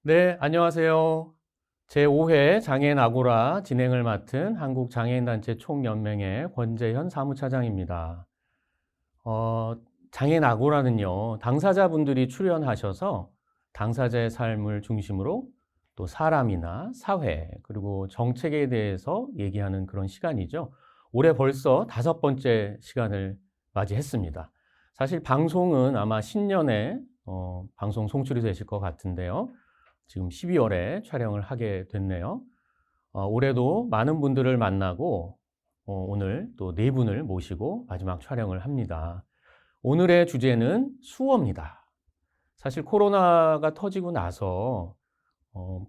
네, 안녕하세요. 제5회 장애인 아고라 진행을 맡은 한국장애인단체 총연맹의 권재현 사무차장입니다. 어, 장애인 아고라는요, 당사자분들이 출연하셔서 당사자의 삶을 중심으로 또 사람이나 사회, 그리고 정책에 대해서 얘기하는 그런 시간이죠. 올해 벌써 5번째 시간을 맞이했습니다. 사실 방송은 아마 신년에 방송 송출이 되실 것 같은데요. 지금 12월에 촬영을 하게 됐네요. 올해도 많은 분들을 만나고 오늘 또 네 분을 모시고 마지막 촬영을 합니다. 오늘의 주제는 수어입니다. 사실 코로나가 터지고 나서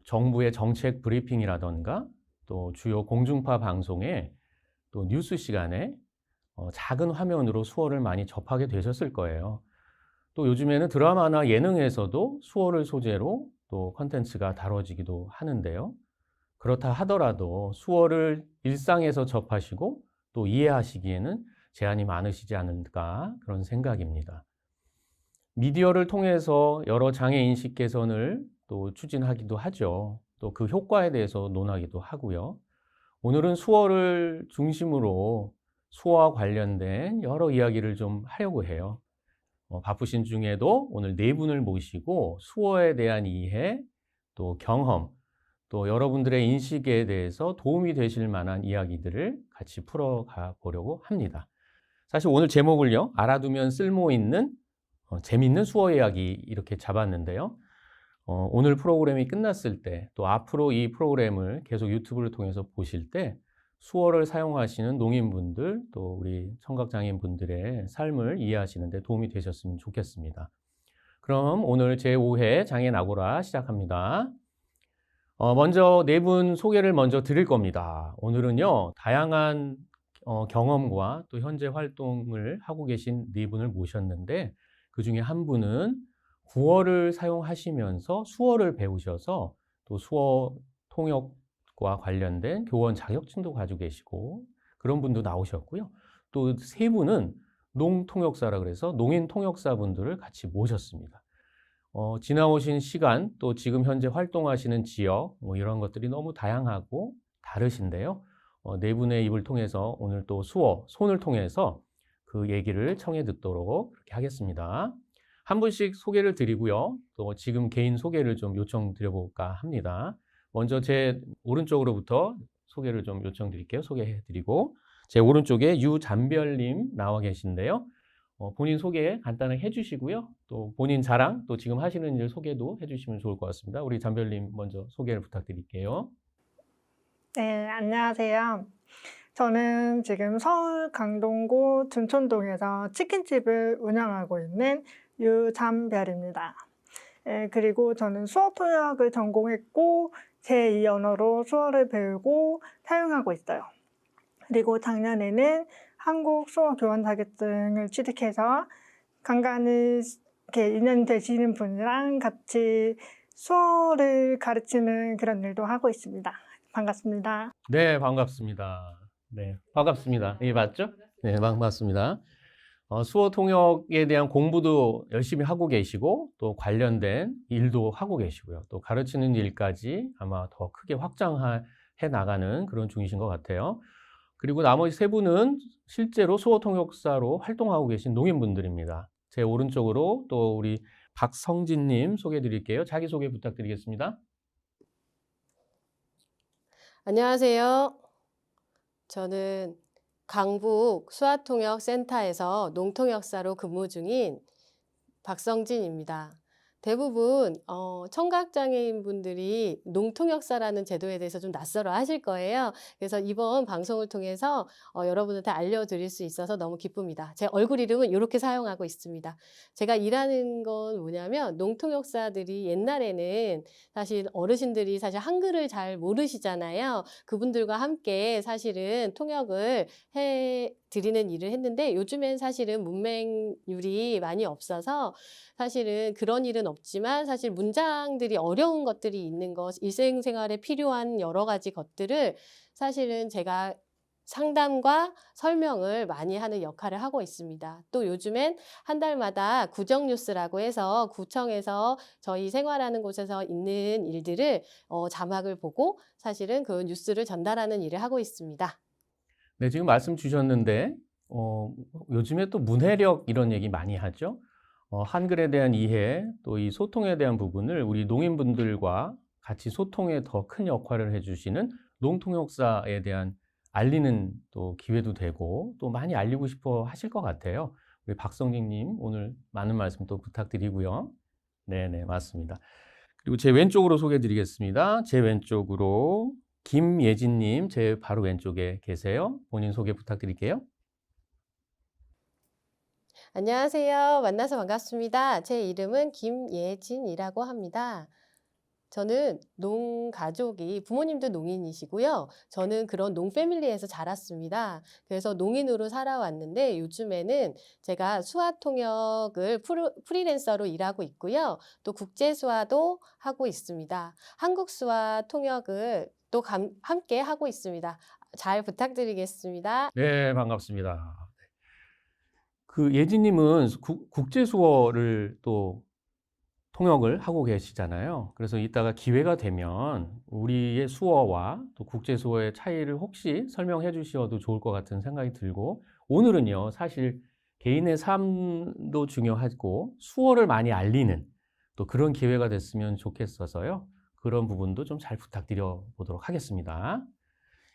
정부의 정책 브리핑이라던가 또 주요 공중파 방송에 또 뉴스 시간에 작은 화면으로 수어를 많이 접하게 되셨을 거예요. 또 요즘에는 드라마나 예능에서도 수어를 소재로 또 컨텐츠가 다뤄지기도 하는데요. 그렇다 하더라도 수어를 일상에서 접하시고 또 이해하시기에는 제한이 많으시지 않을까 그런 생각입니다. 미디어를 통해서 여러 장애 인식 개선을 또 추진하기도 하죠. 또 그 효과에 대해서 논하기도 하고요. 오늘은 수어를 중심으로 수어와 관련된 여러 이야기를 좀 하려고 해요. 바쁘신 중에도 오늘 네 분을 모시고 수어에 대한 이해, 또 경험, 또 여러분들의 인식에 대해서 도움이 되실 만한 이야기들을 같이 풀어가 보려고 합니다. 사실 오늘 제목을요, 알아두면 쓸모 있는 재밌는 수어 이야기 이렇게 잡았는데요. 오늘 프로그램이 끝났을 때, 또 앞으로 이 프로그램을 계속 유튜브를 통해서 보실 때 수어를 사용하시는 농인분들, 또 우리 청각장애인분들의 삶을 이해하시는 데 도움이 되셨으면 좋겠습니다. 그럼 오늘 제5회 장애인 아고라 시작합니다. 먼저 네 분 소개를 먼저 드릴 겁니다. 오늘은요, 다양한 경험과 또 현재 활동을 하고 계신 네 분을 모셨는데, 그 중에 한 분은 구어를 사용하시면서 수어를 배우셔서 또 수어 통역과 관련된 교원 자격증도 가지고 계시고, 그런 분도 나오셨고요. 또 세 분은 농통역사라 그래서 농인 통역사분들을 같이 모셨습니다. 지나오신 시간, 또 지금 현재 활동하시는 지역, 뭐 이런 것들이 너무 다양하고 다르신데요. 네 분의 입을 통해서 오늘 또 수어, 손을 통해서 그 얘기를 청해 듣도록 그렇게 하겠습니다. 한 분씩 소개를 드리고요. 또 지금 개인 소개를 좀 요청드려볼까 합니다. 먼저 제 오른쪽으로부터 소개를 좀 요청드릴게요. 소개해드리고. 제 오른쪽에 유잔별님 나와 계신데요. 본인 소개 간단하게 해주시고요. 또 본인 자랑, 또 지금 하시는 일 소개도 해주시면 좋을 것 같습니다. 우리 잔별님 먼저 소개를 부탁드릴게요. 네, 안녕하세요. 저는 지금 서울 강동구 둔촌동에서 치킨집을 운영하고 있는 유잠별입니다. 그리고 저는 수어 통역을 전공했고 제2 언어로 수어를 배우고 사용하고 있어요. 그리고 작년에는 한국 수어 교원 자격증을 취득해서 간간히 이렇게 인연이 되시는 분이랑 같이 수어를 가르치는 그런 일도 하고 있습니다. 반갑습니다. 네, 반갑습니다. 네, 반갑습니다. 예, 맞죠? 네, 반갑습니다. 수어 통역에 대한 공부도 열심히 하고 계시고, 또 관련된 일도 하고 계시고요. 또 가르치는 일까지 아마 더 크게 확장해 나가는 그런 중이신 것 같아요. 그리고 나머지 세 분은 실제로 수어 통역사로 활동하고 계신 농인분들입니다. 제 오른쪽으로 또 우리 박성진님 소개해 드릴게요. 자기소개 부탁드리겠습니다. 안녕하세요. 저는 강북 수화통역센터에서 농통역사로 근무 중인 박성진입니다. 대부분 청각장애인 분들이 농통역사라는 제도에 대해서 좀 낯설어 하실 거예요. 그래서 이번 방송을 통해서 여러분한테 알려드릴 수 있어서 너무 기쁩니다. 제 얼굴 이름은 이렇게 사용하고 있습니다. 제가 일하는 건 뭐냐면 농통역사들이 옛날에는 사실 어르신들이 사실 한글을 잘 모르시잖아요. 그분들과 함께 사실은 통역을 해 드리는 일을 했는데 요즘엔 사실은 문맹률이 많이 없어서 사실은 그런 일은 없지만 사실 문장들이 어려운 것들이 있는 것, 일생생활에 필요한 여러 가지 것들을 사실은 제가 상담과 설명을 많이 하는 역할을 하고 있습니다. 또 요즘엔 한 달마다 구정뉴스라고 해서 구청에서 저희 생활하는 곳에서 있는 일들을 자막을 보고 사실은 그 뉴스를 전달하는 일을 하고 있습니다. 네, 지금 말씀 주셨는데, 요즘에 또 문해력 이런 얘기 많이 하죠. 한글에 대한 이해, 또 이 소통에 대한 부분을 우리 농인분들과 같이 소통에 더 큰 역할을 해주시는 농통역사에 대한 알리는 또 기회도 되고, 또 많이 알리고 싶어 하실 것 같아요. 우리 박성진님, 오늘 많은 말씀 또 부탁드리고요. 네네, 맞습니다. 그리고 제 왼쪽으로 소개해 드리겠습니다. 제 왼쪽으로 김예진님, 제 바로 왼쪽에 계세요. 본인 소개 부탁드릴게요. 안녕하세요. 만나서 반갑습니다. 제 이름은 김예진이라고 합니다. 저는 농가족이 부모님도 농인이시고요. 저는 그런 농패밀리에서 자랐습니다. 그래서 농인으로 살아왔는데 요즘에는 제가 수화통역을 프리랜서로 일하고 있고요. 또 국제수화도 하고 있습니다. 한국수화통역을 또 함께 하고 있습니다. 잘 부탁드리겠습니다. 네, 반갑습니다. 그 예진님은 국제수어를 또 통역을 하고 계시잖아요. 그래서 이따가 기회가 되면 우리의 수어와 또 국제수어의 차이를 혹시 설명해 주셔도 좋을 것 같은 생각이 들고, 오늘은요, 사실 개인의 삶도 중요하고 수어를 많이 알리는 또 그런 기회가 됐으면 좋겠어서요. 그런 부분도 좀 잘 부탁드려 보도록 하겠습니다.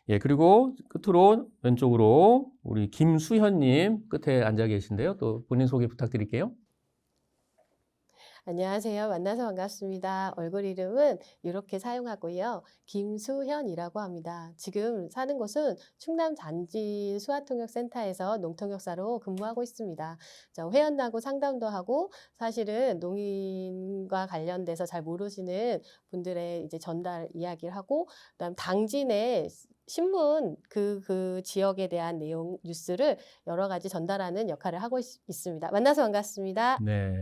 예, 그리고 끝으로 왼쪽으로 우리 김수현님 끝에 앉아 계신데요. 또 본인 소개 부탁드릴게요. 안녕하세요. 만나서 반갑습니다. 얼굴 이름은 이렇게 사용하고요. 김수현이라고 합니다. 지금 사는 곳은 충남 단지 수화통역센터에서 농통역사로 근무하고 있습니다. 회원하고 상담도 하고 사실은 농인과 관련돼서 잘 모르시는 분들의 이제 전달 이야기를 하고 그다음 당진의 신문 그 지역에 대한 내용 뉴스를 여러 가지 전달하는 역할을 하고 있습니다. 만나서 반갑습니다. 네,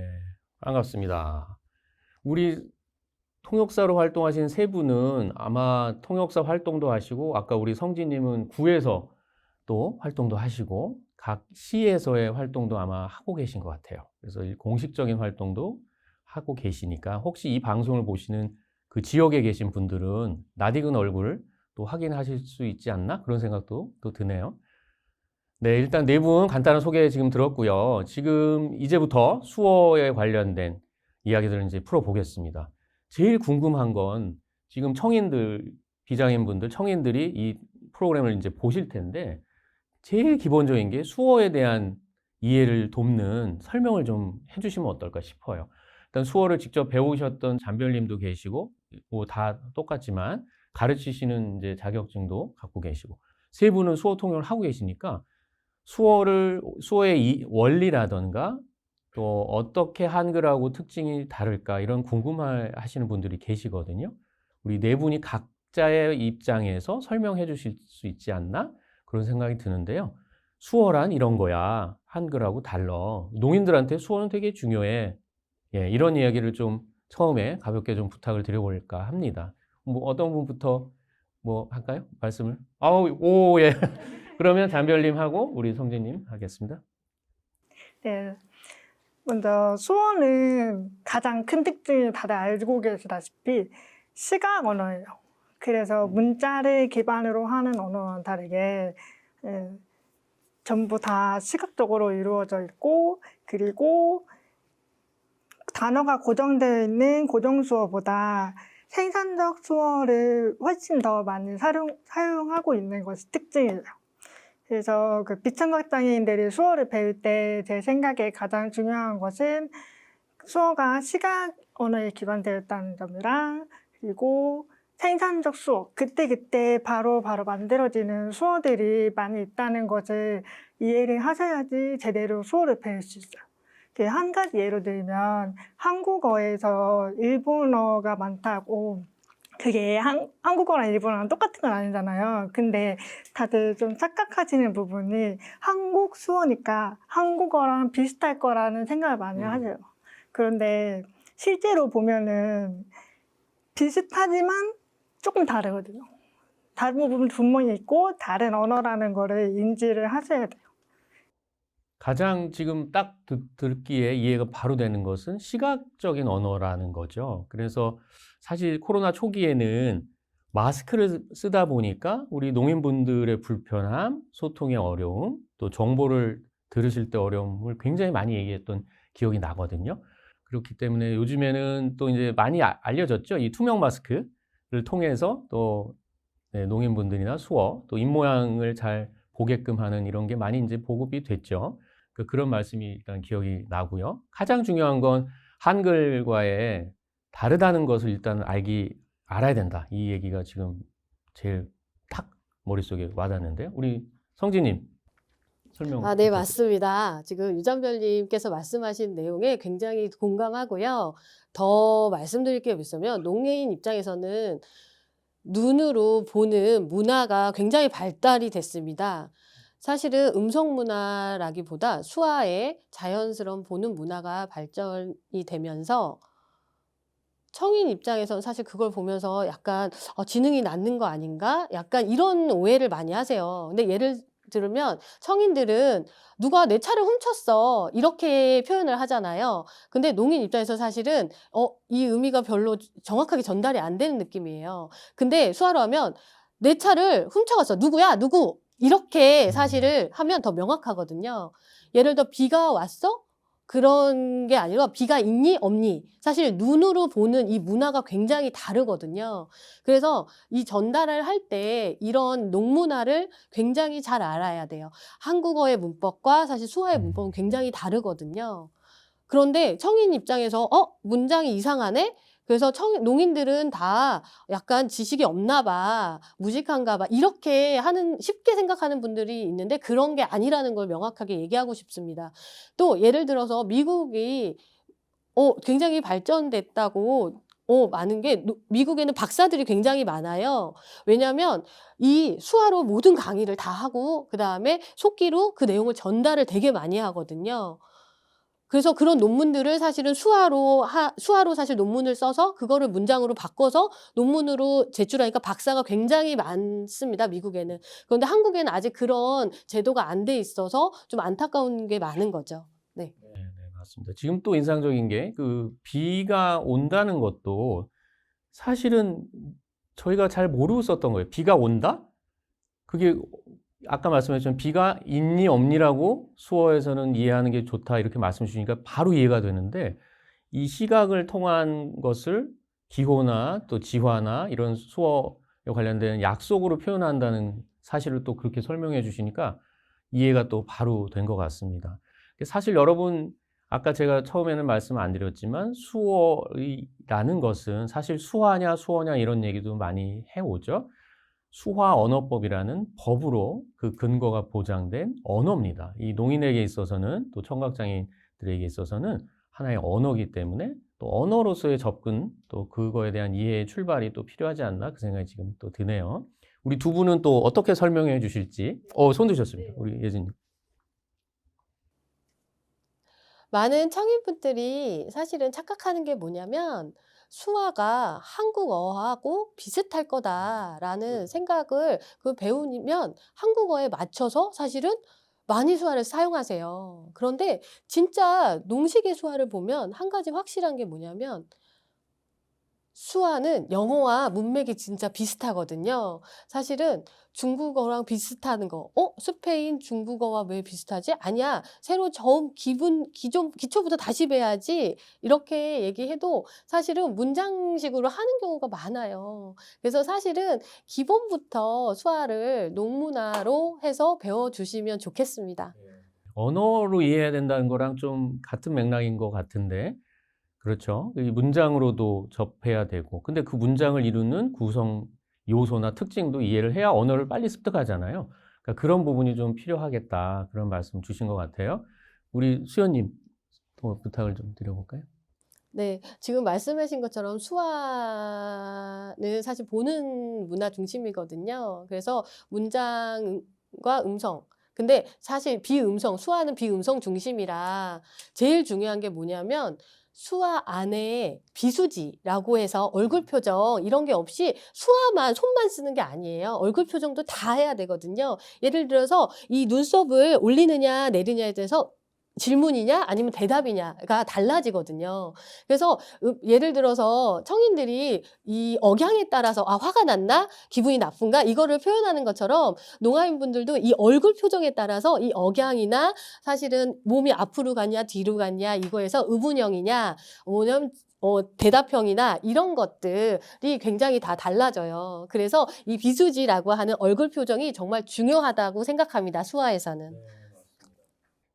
반갑습니다. 우리 통역사로 활동하신 세 분은 아마 통역사 활동도 하시고, 아까 우리 성진님은 구에서 또 활동도 하시고, 각 시에서의 활동도 아마 하고 계신 것 같아요. 그래서 이 공식적인 활동도 하고 계시니까, 혹시 이 방송을 보시는 그 지역에 계신 분들은 낯익은 얼굴을 또 확인하실 수 있지 않나? 그런 생각도 또 드네요. 네, 일단 네 분 간단한 소개 지금 들었고요. 지금 이제부터 수어에 관련된 이야기들을 이제 풀어보겠습니다. 제일 궁금한 건 지금 청인들, 비장애인분들, 청인들이 이 프로그램을 이제 보실 텐데, 제일 기본적인 게 수어에 대한 이해를 돕는 설명을 좀 해주시면 어떨까 싶어요. 일단 수어를 직접 배우셨던 잠별님도 계시고, 뭐 다 똑같지만 가르치시는 이제 자격증도 갖고 계시고, 세 분은 수어 통역을 하고 계시니까 수어의 이 원리라던가 또 어떻게 한글하고 특징이 다를까 이런 궁금해 하시는 분들이 계시거든요. 우리 네 분이 각자의 입장에서 설명해 주실 수 있지 않나? 그런 생각이 드는데요. 수어란 이런 거야. 한글하고 달라. 농인들한테 수어는 되게 중요해. 예, 이런 이야기를 좀 처음에 가볍게 좀 부탁을 드려볼까 합니다. 뭐 어떤 분부터 뭐 할까요? 말씀을. 아우, 오, 예. 그러면 잠별님하고 우리 성진님 하겠습니다. 네. 먼저 수어는 가장 큰 특징이 다들 알고 계시다시피 시각 언어예요. 그래서 문자를 기반으로 하는 언어와는 다르게 전부 다 시각적으로 이루어져 있고, 그리고 단어가 고정되어 있는 고정수어보다 생산적 수어를 훨씬 더 많이 사용하고 있는 것이 특징이에요. 그래서 그 비청각 장애인들이 수어를 배울 때 제 생각에 가장 중요한 것은 수어가 시각 언어에 기반되어 있다는 점이랑, 그리고 생산적 수어, 그때그때 바로 만들어지는 수어들이 많이 있다는 것을 이해를 하셔야지 제대로 수어를 배울 수 있어요. 한 가지 예로 들면 한국어에서 일본어가 많다고, 그게 한국어랑 일본어랑 똑같은 건 아니잖아요. 근데 다들 좀 착각하시는 부분이 한국 수어니까 한국어랑 비슷할 거라는 생각을 많이 하세요. 그런데 실제로 보면은 비슷하지만 조금 다르거든요. 대부분 분모이 있고 다른 언어라는 거를 인지를 하셔야 돼요. 가장 지금 딱 듣기에 이해가 바로 되는 것은 시각적인 언어라는 거죠. 그래서 사실 코로나 초기에는 마스크를 쓰다 보니까 우리 농민분들의 불편함, 소통의 어려움, 또 정보를 들으실 때 어려움을 굉장히 많이 얘기했던 기억이 나거든요. 그렇기 때문에 요즘에는 또 이제 많이 알려졌죠. 이 투명 마스크를 통해서 또 네, 농민분들이나 수어, 또 입모양을 잘 보게끔 하는 이런 게 많이 이제 보급이 됐죠. 그런 말씀이 일단 기억이 나고요. 가장 중요한 건 한글과의 다르다는 것을 일단 알아야 된다. 이 얘기가 지금 제일 탁 머릿속에 와닿는데요. 우리 성진님 설명. 네, 맞습니다. 지금 유전별님께서 말씀하신 내용에 굉장히 공감하고요. 더 말씀드릴 게 있으면 농예인 입장에서는 눈으로 보는 문화가 굉장히 발달이 됐습니다. 사실은 음성 문화라기보다 수화의 자연스러운 보는 문화가 발전이 되면서 청인 입장에서는 사실 그걸 보면서 약간 지능이 낮는 거 아닌가? 약간 이런 오해를 많이 하세요. 근데 예를 들면 청인들은 누가 내 차를 훔쳤어 이렇게 표현을 하잖아요. 근데 농인 입장에서 사실은 이 의미가 별로 정확하게 전달이 안 되는 느낌이에요. 근데 수화로 하면 내 차를 훔쳐갔어. 누구야? 누구? 이렇게 사실을 하면 더 명확하거든요. 예를 들어 비가 왔어? 그런 게 아니라 비가 있니? 없니? 사실 눈으로 보는 이 문화가 굉장히 다르거든요. 그래서 이 전달을 할 때 이런 농문화를 굉장히 잘 알아야 돼요. 한국어의 문법과 사실 수화의 문법은 굉장히 다르거든요. 그런데 청인 입장에서 문장이 이상하네? 그래서 농인들은 다 약간 지식이 없나 봐, 무식한가 봐, 이렇게 쉽게 생각하는 분들이 있는데 그런 게 아니라는 걸 명확하게 얘기하고 싶습니다. 또 예를 들어서 미국이 굉장히 발전됐다고 많은 게 미국에는 박사들이 굉장히 많아요. 왜냐하면 이 수화로 모든 강의를 다 하고 그다음에 속기로 그 내용을 전달을 되게 많이 하거든요. 그래서 그런 논문들을 사실은 수화로 사실 논문을 써서 그거를 문장으로 바꿔서 논문으로 제출하니까 박사가 굉장히 많습니다, 미국에는. 그런데 한국에는 아직 그런 제도가 안 돼 있어서 좀 안타까운 게 많은 거죠. 네. 네, 맞습니다. 지금 또 인상적인 게 비가 온다는 것도 사실은 저희가 잘 모르고 썼던 거예요. 비가 온다? 그게 아까 말씀하셨지만 비가 있니 없니라고 수어에서는 이해하는 게 좋다 이렇게 말씀 주시니까 바로 이해가 되는데 이 시각을 통한 것을 기호나 또 지화나 이런 수어에 관련된 약속으로 표현한다는 사실을 또 그렇게 설명해 주시니까 이해가 또 바로 된 것 같습니다. 사실 여러분 아까 제가 처음에는 말씀 안 드렸지만 수어라는 것은 사실 수화냐 수어냐 이런 얘기도 많이 해오죠. 수화 언어법이라는 법으로 그 근거가 보장된 언어입니다. 이 농인에게 있어서는 또 청각장애인들에게 있어서는 하나의 언어이기 때문에 또 언어로서의 접근 또 그거에 대한 이해의 출발이 또 필요하지 않나 그 생각이 지금 또 드네요. 우리 두 분은 또 어떻게 설명해 주실지 손 드셨습니다. 우리 예진님. 많은 청인분들이 사실은 착각하는 게 뭐냐면 수화가 한국어하고 비슷할 거다라는 생각을 배우면 한국어에 맞춰서 사실은 많이 수화를 사용하세요. 그런데 진짜 농식의 수화를 보면 한 가지 확실한 게 뭐냐면 수화는 영어와 문맥이 진짜 비슷하거든요. 사실은 중국어랑 비슷한 거. 스페인 중국어와 왜 비슷하지? 아니야. 새로 처음 기초부터 다시 배워야지. 이렇게 얘기해도 사실은 문장식으로 하는 경우가 많아요. 그래서 사실은 기본부터 수화를 농문화로 해서 배워주시면 좋겠습니다. 언어로 이해해야 된다는 거랑 좀 같은 맥락인 것 같은데 그렇죠. 이 문장으로도 접해야 되고 근데 그 문장을 이루는 구성 요소나 특징도 이해를 해야 언어를 빨리 습득하잖아요. 그러니까 그런 부분이 좀 필요하겠다 그런 말씀 주신 것 같아요. 우리 수연님 또 부탁을 좀 드려볼까요? 네, 지금 말씀하신 것처럼 수화는 사실 보는 문화 중심이거든요. 그래서 문장과 음성. 근데 사실 수화는 비음성 중심이라 제일 중요한 게 뭐냐면 수화 안에 비수지라고 해서 얼굴 표정 이런 게 없이 수화만 손만 쓰는 게 아니에요. 얼굴 표정도 다 해야 되거든요. 예를 들어서 이 눈썹을 올리느냐 내리냐에 대해서 질문이냐 아니면 대답이냐가 달라지거든요. 그래서 예를 들어서 청인들이 이 억양에 따라서 아 화가 났나 기분이 나쁜가 이거를 표현하는 것처럼 농아인분들도 이 얼굴 표정에 따라서 이 억양이나 사실은 몸이 앞으로 갔냐 뒤로 갔냐 이거에서 의문형이냐 뭐냐면 대답형이나 이런 것들이 굉장히 다 달라져요. 그래서 이 비수지라고 하는 얼굴 표정이 정말 중요하다고 생각합니다. 수화에서는.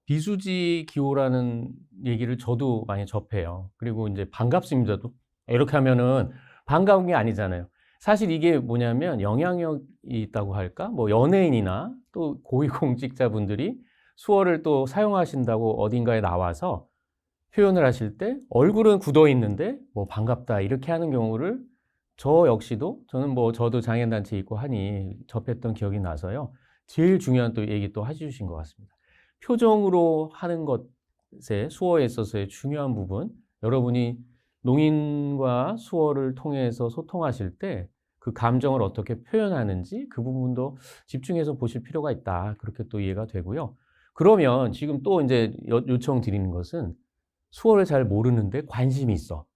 비수지 기호라는 얘기를 저도 많이 접해요. 그리고 이제 반갑습니다도 이렇게 하면은 반가운 게 아니잖아요. 사실 이게 뭐냐면 영향력이 있다고 할까? 뭐 연예인이나 또 고위공직자분들이 수어를 또 사용하신다고 어딘가에 나와서 표현을 하실 때 얼굴은 굳어 있는데 뭐 반갑다 이렇게 하는 경우를 저 역시도 저는 뭐 저도 장애인단체 있고 하니 접했던 기억이 나서요. 제일 중요한 또 얘기 또 해주신 것 같습니다. 표정으로 하는 것에 수어에 있어서의 중요한 부분, 여러분이 농인과 수어를 통해서 소통하실 때 그 감정을 어떻게 표현하는지 그 부분도 집중해서 보실 필요가 있다. 그렇게 또 이해가 되고요. 그러면 지금 또 이제 요청 드리는 것은 수어를 잘 모르는데 관심이 있어.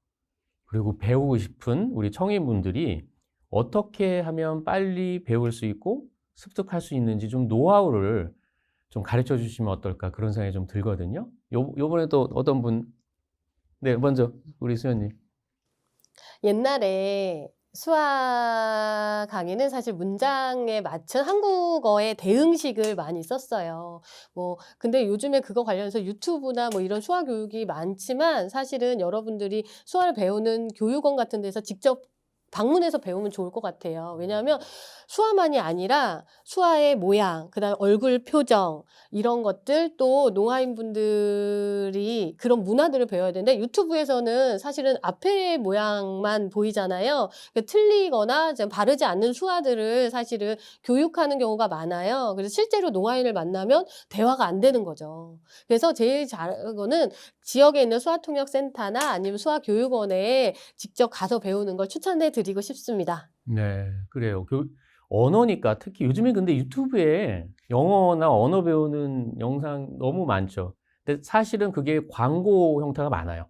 그리고 배우고 싶은 우리 청인분들이 어떻게 하면 빨리 배울 수 있고 습득할 수 있는지 좀 노하우를 좀 가르쳐 주시면 어떨까 그런 생각이 좀 들거든요. 요번에 또 어떤 분, 네, 먼저 우리 수연님. 옛날에 수학 강의는 사실 문장에 맞춘 한국어의 대응식을 많이 썼어요. 근데 요즘에 그거 관련해서 유튜브나 뭐 이런 수학 교육이 많지만 사실은 여러분들이 수학을 배우는 교육원 같은 데서 직접 방문해서 배우면 좋을 것 같아요. 왜냐하면 수화만이 아니라 수화의 모양, 그다음 얼굴 표정 이런 것들 또 농아인분들이 그런 문화들을 배워야 되는데 유튜브에서는 사실은 앞에 모양만 보이잖아요. 틀리거나 좀 바르지 않는 수화들을 사실은 교육하는 경우가 많아요. 그래서 실제로 농아인을 만나면 대화가 안 되는 거죠. 그래서 제일 잘하는 거는 지역에 있는 수화통역센터나 아니면 수화교육원에 직접 가서 배우는 걸 추천해 드리고 싶습니다. 네, 그래요. 언어니까 특히 요즘에 근데 유튜브에 영어나 언어 배우는 영상 너무 많죠. 근데 사실은 그게 광고 형태가 많아요.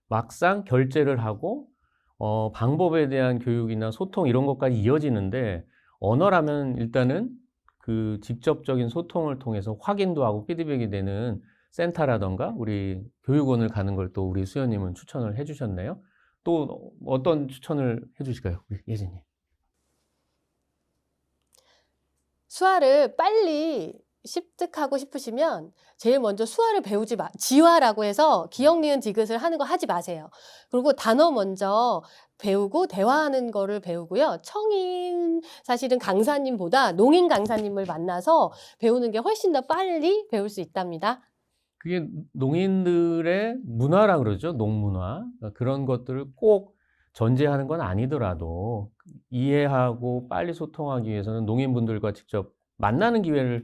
막상 결제를 하고 방법에 대한 교육이나 소통 이런 것까지 이어지는데 언어라면 일단은 그 직접적인 소통을 통해서 확인도 하고 피드백이 되는 센터라던가 우리 교육원을 가는 걸 또 우리 수연님은 추천을 해주셨네요. 또 어떤 추천을 해주실까요, 우리 예진님? 수화를 빨리 습득하고 싶으시면 제일 먼저 수화를 배우지 지화라고 해서 기억, 니은, 디귿을 하는 거 하지 마세요. 그리고 단어 먼저 배우고 대화하는 거를 배우고요. 청인 사실은 강사님보다 농인 강사님을 만나서 배우는 게 훨씬 더 빨리 배울 수 있답니다. 그게 농인들의 문화라 그러죠. 농문화. 그러니까 그런 것들을 꼭 전제하는 건 아니더라도 이해하고 빨리 소통하기 위해서는 농인분들과 직접 만나는 기회를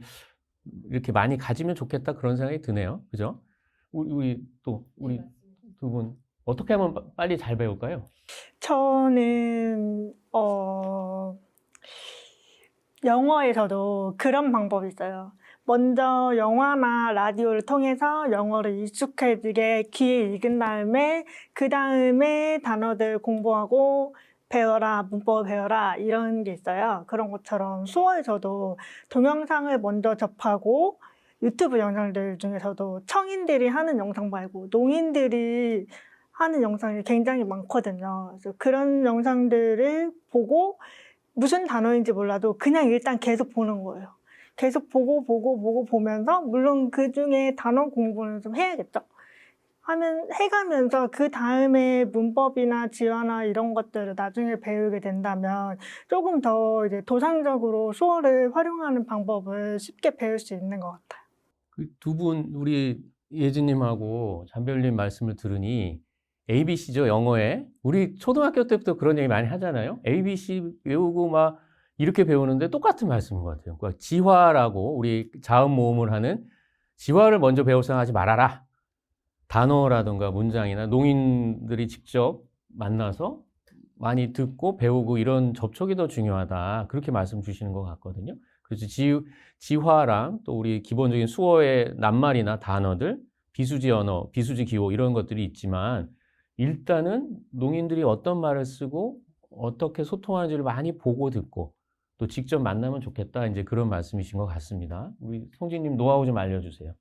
이렇게 많이 가지면 좋겠다 그런 생각이 드네요. 그죠? 우리 두 분 어떻게 하면 빨리 잘 배울까요? 저는 영어에서도 그런 방법이 있어요. 먼저 영화나 라디오를 통해서 영어를 익숙해지게 귀에 익은 다음에 그 다음에 단어들 공부하고 배워라, 문법 배워라 이런 게 있어요. 그런 것처럼 수어에서도 동영상을 먼저 접하고 유튜브 영상들 중에서도 청인들이 하는 영상 말고 농인들이 하는 영상이 굉장히 많거든요. 그래서 그런 영상들을 보고 무슨 단어인지 몰라도 그냥 일단 계속 보는 거예요. 계속 보면서 물론 그 중에 단어 공부는 좀 해야겠죠. 해가면서 그 다음에 문법이나 지화나 이런 것들을 나중에 배우게 된다면 조금 더 이제 도상적으로 수어를 활용하는 방법을 쉽게 배울 수 있는 것 같아요. 그 두 분, 우리 예진님하고 잔별님 말씀을 들으니 ABC죠, 영어에. 우리 초등학교 때부터 그런 얘기 많이 하잖아요. ABC 외우고 막 이렇게 배우는데 똑같은 말씀인 것 같아요. 그러니까 지화라고 우리 자음 모음을 하는 지화를 먼저 배울 생각하지 말아라. 단어라든가 문장이나 농인들이 직접 만나서 많이 듣고 배우고 이런 접촉이 더 중요하다. 그렇게 말씀 주시는 것 같거든요. 그래서 지화랑 또 우리 기본적인 수어의 낱말이나 단어들, 비수지 언어, 비수지 기호 이런 것들이 있지만 일단은 농인들이 어떤 말을 쓰고 어떻게 소통하는지를 많이 보고 듣고 또 직접 만나면 좋겠다. 이제 그런 말씀이신 것 같습니다. 우리 성진님 노하우 좀 알려주세요.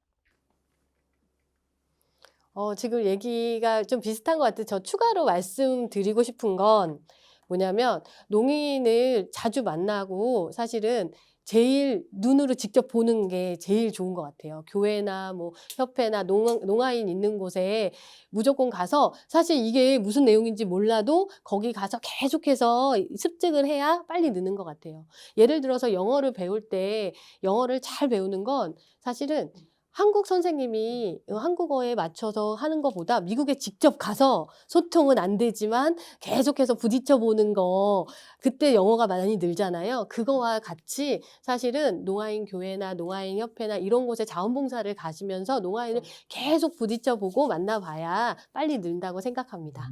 지금 얘기가 좀 비슷한 것 같아요. 저 추가로 말씀드리고 싶은 건 뭐냐면 농인을 자주 만나고 사실은 제일 눈으로 직접 보는 게 제일 좋은 것 같아요. 교회나 뭐 협회나 농아인 있는 곳에 무조건 가서 사실 이게 무슨 내용인지 몰라도 거기 가서 계속해서 습득을 해야 빨리 느는 것 같아요. 예를 들어서 영어를 배울 때 영어를 잘 배우는 건 사실은 한국 선생님이 한국어에 맞춰서 하는 것보다 미국에 직접 가서 소통은 안 되지만 계속해서 부딪혀 보는 거, 그때 영어가 많이 늘잖아요. 그거와 같이 사실은 농아인 교회나 농아인 협회나 이런 곳에 자원봉사를 가시면서 농아인을 계속 부딪혀 보고 만나봐야 빨리 는다고 생각합니다.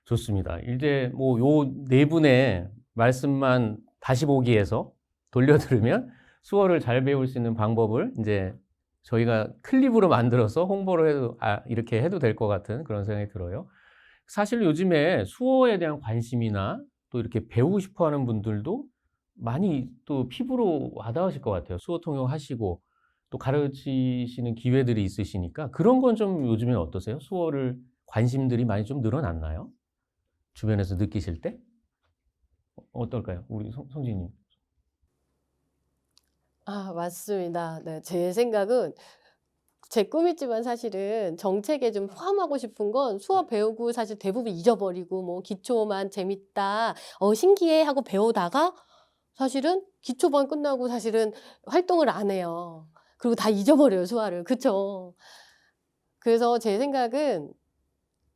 좋습니다. 이제 뭐 요 네 분의 말씀만 다시 보기해서 돌려 들으면 수어를 잘 배울 수 있는 방법을 이제 저희가 클립으로 만들어서 홍보를 해도, 이렇게 해도 될 것 같은 그런 생각이 들어요. 사실 요즘에 수어에 대한 관심이나 또 이렇게 배우고 싶어 하는 분들도 많이 또 피부로 와닿으실 것 같아요. 수어 통역 하시고 또 가르치시는 기회들이 있으시니까 그런 건 좀 요즘에 어떠세요? 수어를 관심들이 많이 좀 늘어났나요? 주변에서 느끼실 때? 어떨까요? 우리 성진님. 맞습니다. 네, 제 생각은 제 꿈이지만 사실은 정책에 좀 포함하고 싶은 건 수업 배우고 사실 대부분 잊어버리고 뭐 기초만 재밌다, 신기해 하고 배우다가 사실은 기초반 끝나고 사실은 활동을 안 해요. 그리고 다 잊어버려요, 수화를. 그쵸? 그래서 제 생각은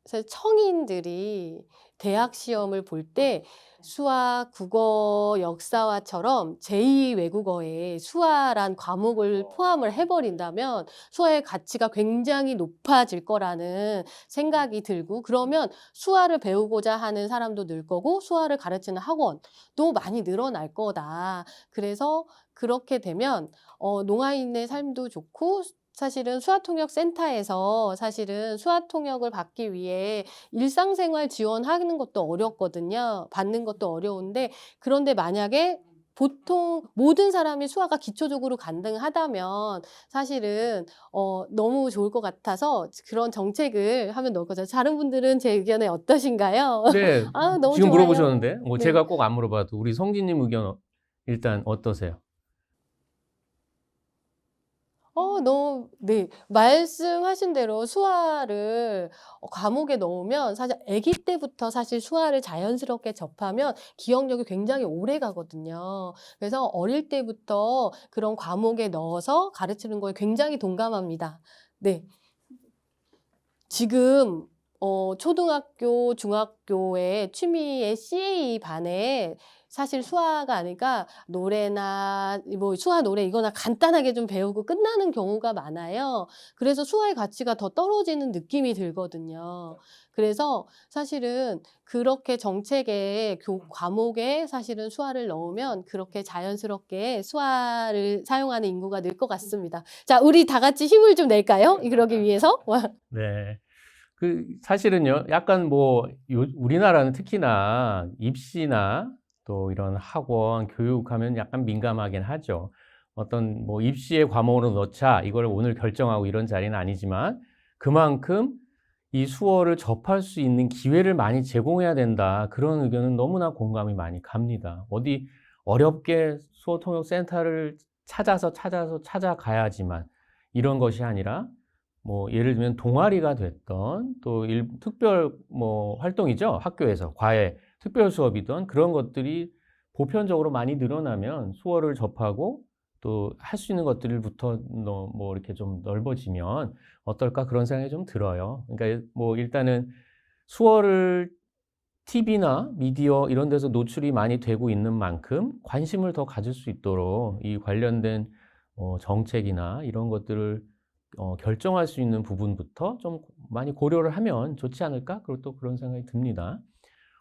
사실 청인들이 대학 시험을 볼 때 수학, 국어, 역사화처럼 제2 외국어에 수화란 과목을 포함을 해버린다면 수화의 가치가 굉장히 높아질 거라는 생각이 들고, 그러면 수화를 배우고자 하는 사람도 늘 거고 수화를 가르치는 학원도 많이 늘어날 거다. 그래서 그렇게 되면 농아인의 삶도 좋고, 사실은 수화통역센터에서 사실은 수화통역을 받기 위해 일상생활 지원하는 것도 어렵거든요. 받는 것도 어려운데, 그런데 만약에 보통 모든 사람이 수화가 기초적으로 가능하다면 사실은 너무 좋을 것 같아서 그런 정책을 하면 넣을 거죠. 다른 분들은 제 의견에 어떠신가요? 네, 너무 지금 좋아요. 물어보셨는데 뭐 네. 제가 꼭 안 물어봐도 우리 성진님 의견 일단 어떠세요? 네. 말씀하신 대로 수화를 과목에 넣으면 사실 아기 때부터 사실 수화를 자연스럽게 접하면 기억력이 굉장히 오래 가거든요. 그래서 어릴 때부터 그런 과목에 넣어서 가르치는 거에 굉장히 동감합니다. 네. 지금 초등학교, 중학교의 취미의 CA 반에 사실 수화가 아니라 노래나 뭐 수화 노래 이거나 간단하게 좀 배우고 끝나는 경우가 많아요. 그래서 수화의 가치가 더 떨어지는 느낌이 들거든요. 그래서 사실은 그렇게 정책에 과목에 사실은 수화를 넣으면 그렇게 자연스럽게 수화를 사용하는 인구가 늘 것 같습니다. 자, 우리 다 같이 힘을 좀 낼까요? 그러기 위해서. 네. 사실은요, 약간 뭐, 우리나라는 특히나 입시나 또 이런 학원, 교육하면 약간 민감하긴 하죠. 어떤 뭐 입시의 과목으로 넣자, 이걸 오늘 결정하고 이런 자리는 아니지만 그만큼 이 수어를 접할 수 있는 기회를 많이 제공해야 된다. 그런 의견은 너무나 공감이 많이 갑니다. 어디 어렵게 수어 통역 센터를 찾아가야지만 이런 것이 아니라 뭐 예를 들면 동아리가 됐던 또 특별 뭐 활동이죠. 학교에서 과외 특별 수업이던 그런 것들이 보편적으로 많이 늘어나면 수어를 접하고 또 할 수 있는 것들부터 뭐 이렇게 좀 넓어지면 어떨까 그런 생각이 좀 들어요. 그러니까 뭐 일단은 수어를 TV나 미디어 이런 데서 노출이 많이 되고 있는 만큼 관심을 더 가질 수 있도록 이 관련된 정책이나 이런 것들을 결정할 수 있는 부분부터 좀 많이 고려를 하면 좋지 않을까? 그리고 또 그런 생각이 듭니다.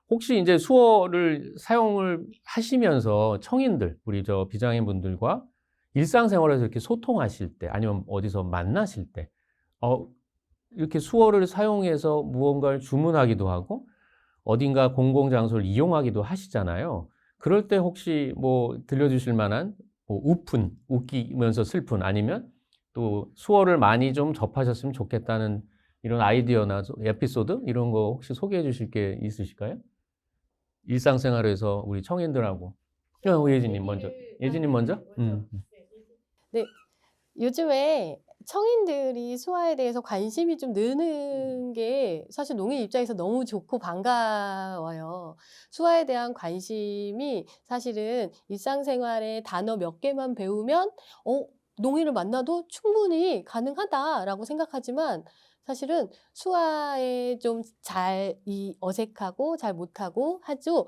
혹시 이제 수어를 사용을 하시면서 청인들, 우리 저 비장애인 분들과 일상생활에서 이렇게 소통하실 때, 아니면 어디서 만나실 때, 이렇게 수어를 사용해서 무언가를 주문하기도 하고, 어딘가 공공장소를 이용하기도 하시잖아요. 그럴 때 혹시 뭐 들려주실 만한 뭐 웃기면서 슬픈, 아니면 또 수어를 많이 좀 접하셨으면 좋겠다는 이런 아이디어나 에피소드 이런 거 혹시 소개해 주실 게 있으실까요? 일상생활에서 우리 청인들하고. 예진님 먼저. 예진님 먼저? 네, 요즘에 청인들이 수아에 대해서 관심이 좀 느는 게 사실 농인 입장에서 너무 좋고 반가워요. 수아에 대한 관심이 사실은 일상생활에 단어 몇 개만 배우면 농인을 만나도 충분히 가능하다라고 생각하지만 사실은 수아에 좀 어색하고 잘 못하고 하죠.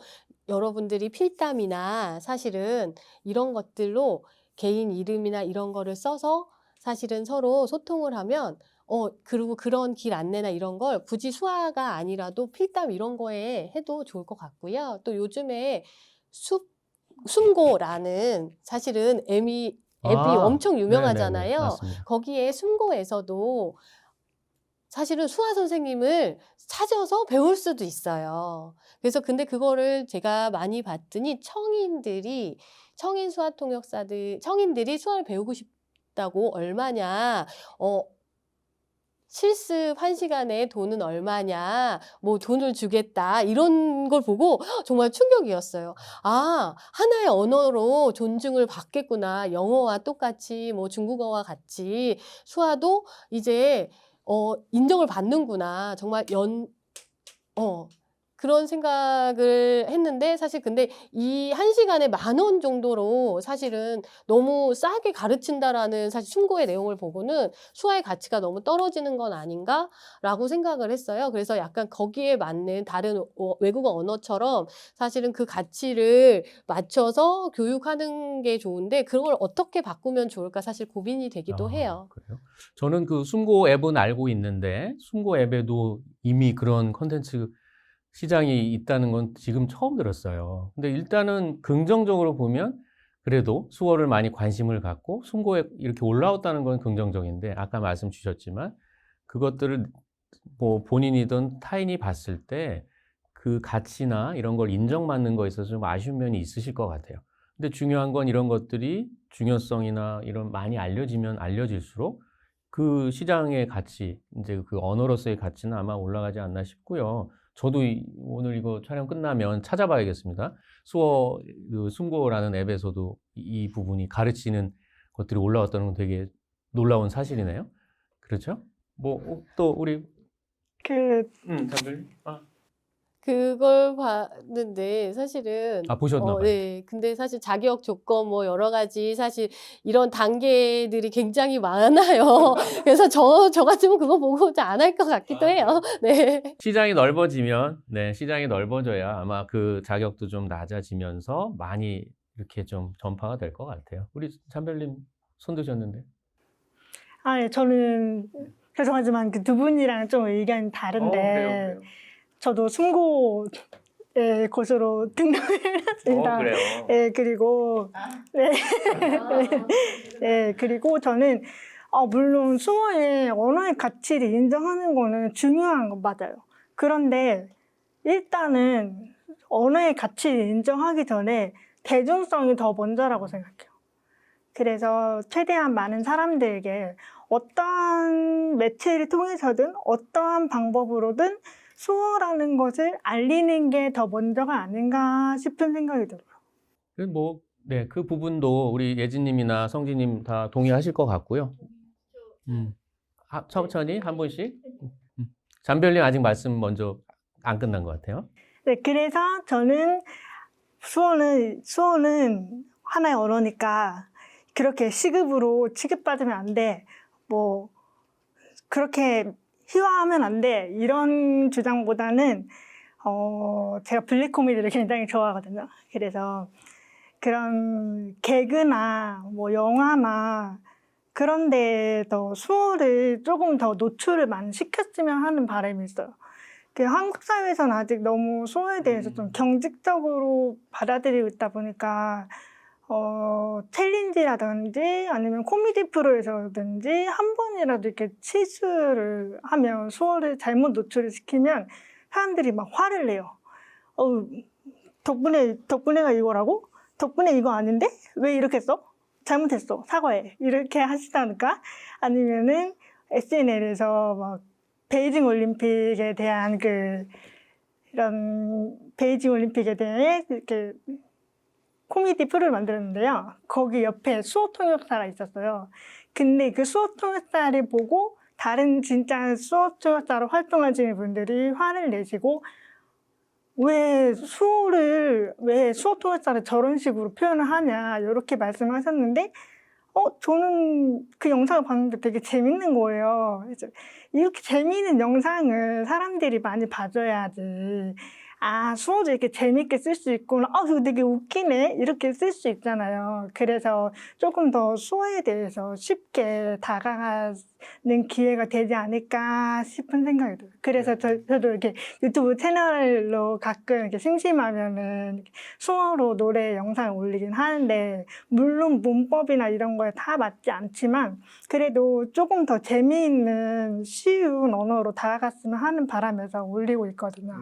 여러분들이 필담이나 사실은 이런 것들로 개인 이름이나 이런 거를 써서 사실은 서로 소통을 하면 그리고 그런 길 안내나 이런 걸 굳이 수화가 아니라도 필담 이런 거에 해도 좋을 것 같고요. 또 요즘에 숨고라는 사실은 앱이 엄청 네네네. 유명하잖아요. 맞습니다. 거기에 숨고에서도 사실은 수화 선생님을 찾아서 배울 수도 있어요. 그래서 근데 그거를 제가 많이 봤더니 청인들이 수화를 배우고 싶다고 얼마냐, 실습 1시간에 돈은 얼마냐, 뭐 돈을 주겠다, 이런 걸 보고 정말 충격이었어요. 아, 하나의 언어로 존중을 받겠구나. 영어와 똑같이, 뭐 중국어와 같이 수화도 이제 인정을 받는구나. 정말 그런 생각을 했는데 사실 근데 이 1시간에 10,000원 정도로 사실은 너무 싸게 가르친다라는 사실 충고의 내용을 보고는 수화의 가치가 너무 떨어지는 건 아닌가라고 생각을 했어요. 그래서 약간 거기에 맞는 다른 외국어 언어처럼 사실은 그 가치를 맞춰서 교육하는 게 좋은데 그걸 어떻게 바꾸면 좋을까 사실 고민이 되기도 해요. 그래요? 저는 그 숨고 앱은 알고 있는데, 숨고 앱에도 이미 그런 컨텐츠 시장이 있다는 건 지금 처음 들었어요. 근데 일단은 긍정적으로 보면 그래도 수어를 많이 관심을 갖고 숨고에 이렇게 올라왔다는 건 긍정적인데, 아까 말씀 주셨지만 그것들을 뭐 본인이든 타인이 봤을 때 그 가치나 이런 걸 인정받는 거에 있어서 좀 아쉬운 면이 있으실 것 같아요. 근데 중요한 건 이런 것들이 중요성이나 이런 많이 알려지면 알려질수록 그 시장의 가치, 이제 그 언어로서의 가치는 아마 올라가지 않나 싶고요. 저도 오늘 이거 촬영 끝나면 찾아봐야겠습니다. 그 숨고라는 앱에서도 이 부분이 가르치는 것들이 올라왔다는 건 되게 놀라운 사실이네요. 그렇죠? 뭐, 또 우리, 잠들. 그걸 봤는데 사실은 보셨나 봐요. 네. 근데 사실 자격 조건 뭐 여러 가지 사실 이런 단계들이 굉장히 많아요. 그래서 저 같으면 그거 보고 잘 안 할 것 같기도 해요. 네. 시장이 넓어지면, 네, 시장이 넓어져야 아마 그 자격도 좀 낮아지면서 많이 이렇게 좀 전파가 될 것 같아요. 우리 잠별님 손 드셨는데. 예, 저는 죄송하지만 그 두 분이랑 좀 의견이 다른데 저도 숨고의 곳으로 등록을 해놨습니다. 그래요. 예, 그리고 네. 예, 그리고 저는 물론 수어의 언어의 가치를 인정하는 거는 중요한 건 맞아요. 그런데 일단은 언어의 가치를 인정하기 전에 대중성이 더 먼저라고 생각해요. 그래서 최대한 많은 사람들에게 어떠한 매체를 통해서든 어떠한 방법으로든 수어라는 것을 알리는 게 더 먼저가 아닌가 싶은 생각이 들어요. 뭐, 네, 그 부분도 우리 예진님이나 성진님 다 동의하실 것 같고요. 천천히 한 분씩. 잠별님 아직 말씀 먼저 안 끝난 것 같아요. 네, 그래서 저는 수어는 하나의 언어니까 그렇게 시급으로 취급받으면 안 돼. 뭐 그렇게 희화하면 안 돼. 이런 주장보다는 제가 블랙 코미디를 굉장히 좋아하거든요. 그래서 그런 개그나 뭐 영화나 그런데 더 수어를 조금 더 노출을 많이 시켰으면 하는 바람이 있어요. 한국 사회에서는 아직 너무 수어에 대해서 좀 경직적으로 받아들이고 있다 보니까 챌린지라든지 아니면 코미디 프로에서든지 한 번이라도 이렇게 실수를 하면 수어를 잘못 노출을 시키면 사람들이 막 화를 내요. 덕분에가 이거라고? 덕분에 이거 아닌데? 왜 이렇게 써? 잘못했어. 사과해. 이렇게 하시다니까? 아니면은 SNL에서 막 베이징 올림픽에 대한 이런 베이징 올림픽에 대해 이렇게 코미디 프로를 만들었는데요. 거기 옆에 수어 통역사가 있었어요. 근데 그 수어 통역사를 보고 다른 진짜 수어 통역사로 활동하시는 분들이 화를 내시고 왜 수어 통역사를 저런 식으로 표현을 하냐 이렇게 말씀하셨는데 저는 그 영상을 봤는데 되게 재밌는 거예요. 그래서 이렇게 재미있는 영상을 사람들이 많이 봐줘야지. 수어도 이렇게 재밌게 쓸 수 있구나. 그거 되게 웃기네. 이렇게 쓸 수 있잖아요. 그래서 조금 더 수어에 대해서 쉽게 다가가는 기회가 되지 않을까 싶은 생각이 들어요. 그래서 저도 이렇게 유튜브 채널로 가끔 이렇게 심심하면은 수어로 노래 영상을 올리긴 하는데, 물론 문법이나 이런 거에 다 맞지 않지만, 그래도 조금 더 재미있는 쉬운 언어로 다가갔으면 하는 바람에서 올리고 있거든요.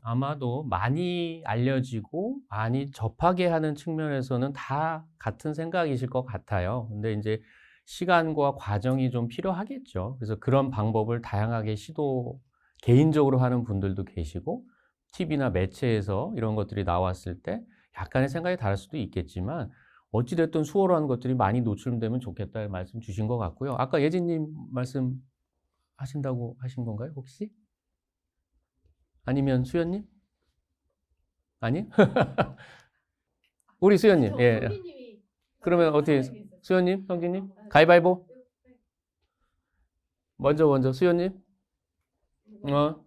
아마도 많이 알려지고 많이 접하게 하는 측면에서는 다 같은 생각이실 것 같아요. 근데 이제 시간과 과정이 좀 필요하겠죠. 그래서 그런 방법을 다양하게 개인적으로 하는 분들도 계시고, TV나 매체에서 이런 것들이 나왔을 때 약간의 생각이 다를 수도 있겠지만, 어찌됐든 수어로 하는 것들이 많이 노출되면 좋겠다는 말씀 주신 것 같고요. 아까 예진님 말씀 하신다고 하신 건가요, 혹시? 아니면 수연님? 아니? 우리 수연님. 예. 그러면 어떻게, 수연님, 성진님? 가위바위보? 먼저, 수연님?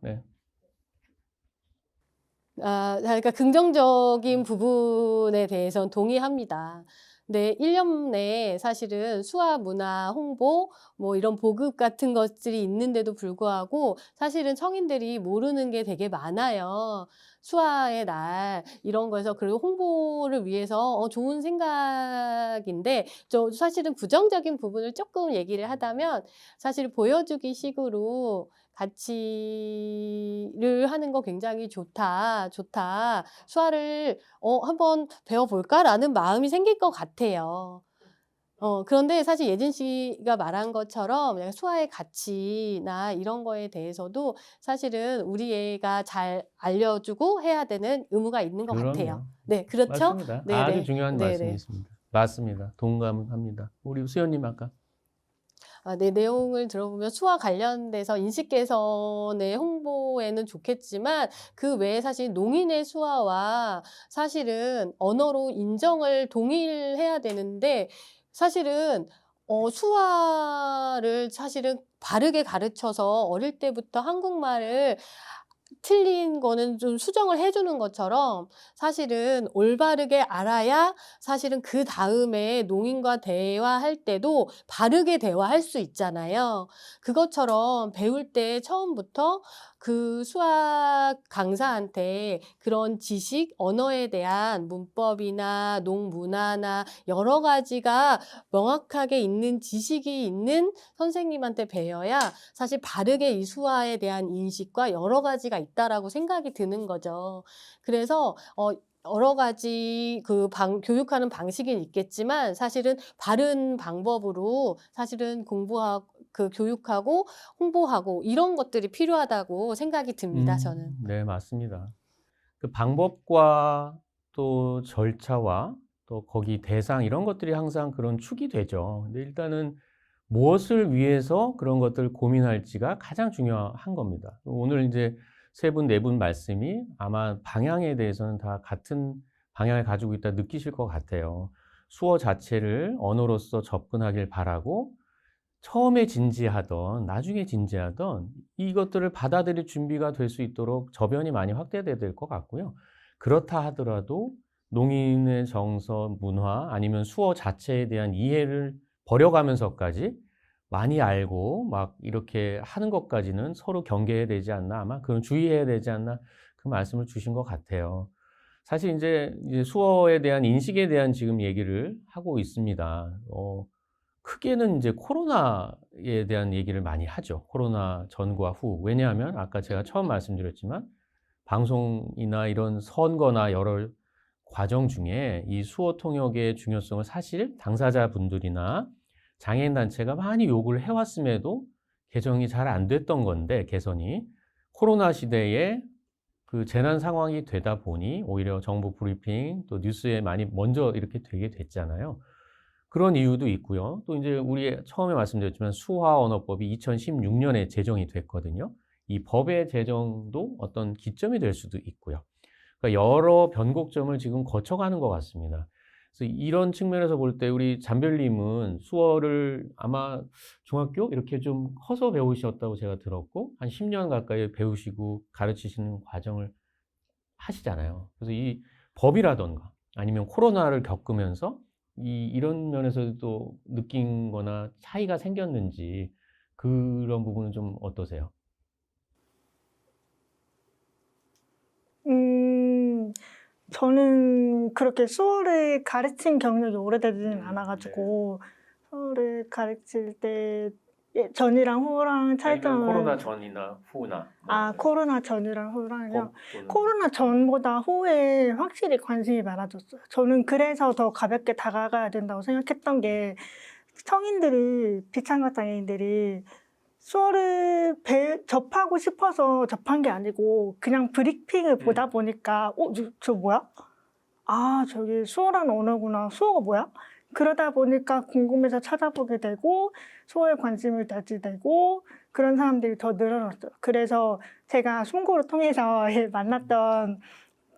네. 그러니까 긍정적인 부분에 대해서는 동의합니다. 근데 1년 내에 사실은 수화 문화 홍보, 뭐 이런 보급 같은 것들이 있는데도 불구하고 사실은 성인들이 모르는 게 되게 많아요. 수화의 날, 이런 거에서, 그리고 홍보를 위해서 좋은 생각인데, 사실은 부정적인 부분을 조금 얘기를 하자면, 사실 보여주기 식으로 가치를 하는 거 굉장히 좋다. 수화를 한번 배워볼까라는 마음이 생길 것 같아요. 그런데 사실 예진 씨가 말한 것처럼 그냥 수화의 가치나 이런 거에 대해서도 사실은 우리 애가 잘 알려주고 해야 되는 의무가 있는 것 같아요. 그럼요. 네, 그렇죠? 맞습니다. 네, 아주 네. 중요한 네, 네. 말씀이십니다. 맞습니다. 동감합니다. 우리 수연님 아까. 네, 내용을 들어보면 수화 관련돼서 인식 개선의 홍보에는 좋겠지만, 그 외에 사실 농인의 수화와 사실은 언어로 인정을 동일해야 되는데, 사실은 수화를 사실은 바르게 가르쳐서 어릴 때부터 한국말을 틀린 거는 좀 수정을 해주는 것처럼, 사실은 올바르게 알아야 사실은 그 다음에 농인과 대화할 때도 바르게 대화할 수 있잖아요. 그것처럼 배울 때 처음부터 그 수학 강사한테 그런 지식, 언어에 대한 문법이나 농문화나 여러 가지가 명확하게 있는 지식이 있는 선생님한테 배워야 사실 바르게 이 수화에 대한 인식과 여러 가지가 있다라고 생각이 드는 거죠. 그래서 여러 가지 교육하는 방식이 있겠지만, 사실은 바른 방법으로 사실은 교육하고 홍보하고 이런 것들이 필요하다고 생각이 듭니다, 저는. 네, 맞습니다. 그 방법과 또 절차와 또 거기 대상 이런 것들이 항상 그런 축이 되죠. 근데 일단은 무엇을 위해서 그런 것들을 고민할지가 가장 중요한 겁니다. 오늘 이제 세 분, 네 분 말씀이 아마 방향에 대해서는 다 같은 방향을 가지고 있다 느끼실 것 같아요. 수어 자체를 언어로서 접근하길 바라고, 처음에 진지하던 나중에 진지하던 이것들을 받아들일 준비가 될 수 있도록 저변이 많이 확대돼야 될 것 같고요. 그렇다 하더라도 농인의 정서, 문화 아니면 수어 자체에 대한 이해를 버려가면서까지 많이 알고 막 이렇게 하는 것까지는 서로 경계해야 되지 않나, 아마 그런 주의해야 되지 않나, 그 말씀을 주신 것 같아요. 사실 이제 수어에 대한 인식에 대한 지금 얘기를 하고 있습니다. 크게는 이제 코로나에 대한 얘기를 많이 하죠. 코로나 전과 후. 왜냐하면 아까 제가 처음 말씀드렸지만 방송이나 이런 선거나 여러 과정 중에 이 수어 통역의 중요성을 사실 당사자분들이나 장애인 단체가 많이 요구를 해왔음에도 개정이 잘 안 됐던 건데, 개선이 코로나 시대에 그 재난 상황이 되다 보니 오히려 정부 브리핑 또 뉴스에 많이 먼저 이렇게 되게 됐잖아요. 그런 이유도 있고요. 또 이제 우리 처음에 말씀드렸지만 수화 언어법이 2016년에 제정이 됐거든요. 이 법의 제정도 어떤 기점이 될 수도 있고요. 그러니까 여러 변곡점을 지금 거쳐가는 것 같습니다. 그래서 이런 측면에서 볼 때 우리 잠별님은 수어를 아마 중학교 이렇게 좀 커서 배우셨다고 제가 들었고, 한 10년 가까이 배우시고 가르치시는 과정을 하시잖아요. 그래서 이 법이라던가 아니면 코로나를 겪으면서 이런 면에서도 느낀 거나 차이가 생겼는지, 그런 부분은 좀 어떠세요? 저는 그렇게 수어를 가르친 경력이 오래되지는 네. 않아가지고 수어를 가르칠 때 전이랑 후랑 차이점은 전이나 후나. 코로나 전이랑 후랑요. 코로나 전보다 후에 확실히 관심이 많아졌어요. 저는 그래서 더 가볍게 다가가야 된다고 생각했던 게, 성인들이, 비창각 장애인들이 수어를 접하고 싶어서 접한 게 아니고 그냥 브리핑을 보다 보니까 저 뭐야? 아, 저기 수어라는 언어구나. 수어가 뭐야? 그러다 보니까 궁금해서 찾아보게 되고 수어에 관심을 가지게 되고 그런 사람들이 더 늘어났어요. 그래서 제가 숨고를 통해서 만났던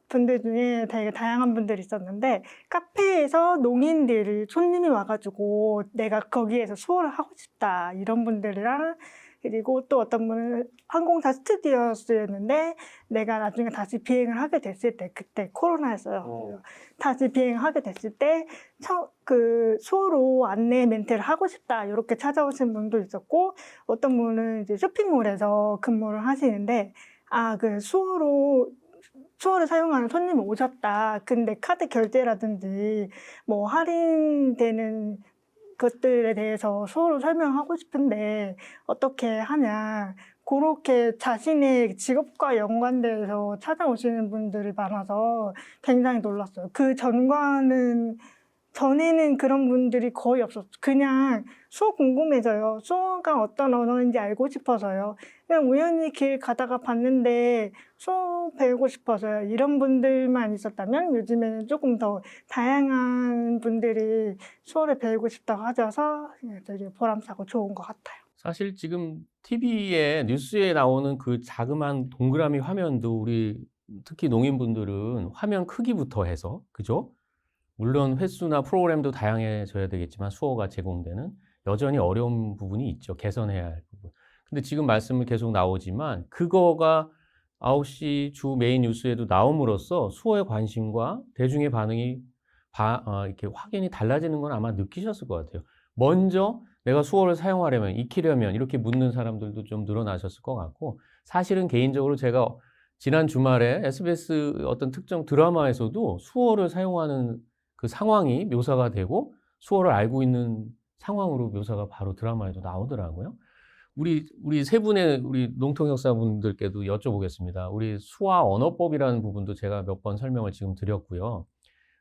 분들 중에 되게 다양한 분들이 있었는데, 카페에서 농인들이 손님이 와가지고 내가 거기에서 수어를 하고 싶다 이런 분들이랑, 그리고 또 어떤 분은 항공사 스튜디오스였는데 내가 나중에 다시 비행을 하게 됐을 때, 그때 코로나였어요. 다시 비행을 하게 됐을 때 그 수어로 안내 멘트를 하고 싶다 이렇게 찾아오신 분도 있었고, 어떤 분은 이제 쇼핑몰에서 근무를 하시는데 그 수어를 사용하는 손님이 오셨다. 근데 카드 결제라든지 뭐 할인되는 것들에 대해서 수어로 설명하고 싶은데 어떻게 하냐. 그렇게 자신의 직업과 연관돼서 찾아오시는 분들이 많아서 굉장히 놀랐어요. 전에는 그런 분들이 거의 없었어요. 그냥 수어 궁금해서요. 수어가 어떤 언어인지 알고 싶어서요. 그냥 우연히 길 가다가 봤는데 수어 배우고 싶어서요. 이런 분들만 있었다면 요즘에는 조금 더 다양한 분들이 수어를 배우고 싶다고 하셔서 되게 보람차고 좋은 것 같아요. 사실 지금 TV에 뉴스에 나오는 그 자그마한 동그라미 화면도 우리 특히 농인분들은 화면 크기부터 해서, 그죠? 물론 횟수나 프로그램도 다양해져야 되겠지만 수어가 제공되는 여전히 어려운 부분이 있죠. 개선해야 할 부분. 근데 지금 말씀은 계속 나오지만 그거가 9시 주 메인 뉴스에도 나옴으로써 수어의 관심과 대중의 반응이 이렇게 확연히 달라지는 건 아마 느끼셨을 것 같아요. 먼저 내가 수어를 사용하려면, 익히려면 이렇게 묻는 사람들도 좀 늘어나셨을 것 같고, 사실은 개인적으로 제가 지난 주말에 SBS 어떤 특정 드라마에서도 수어를 사용하는 그 상황이 묘사가 되고 수어를 알고 있는 상황으로 묘사가 바로 드라마에도 나오더라고요. 우리 세 분의 우리 농통역사분들께도 여쭤보겠습니다. 우리 수화 언어법이라는 부분도 제가 몇 번 설명을 지금 드렸고요.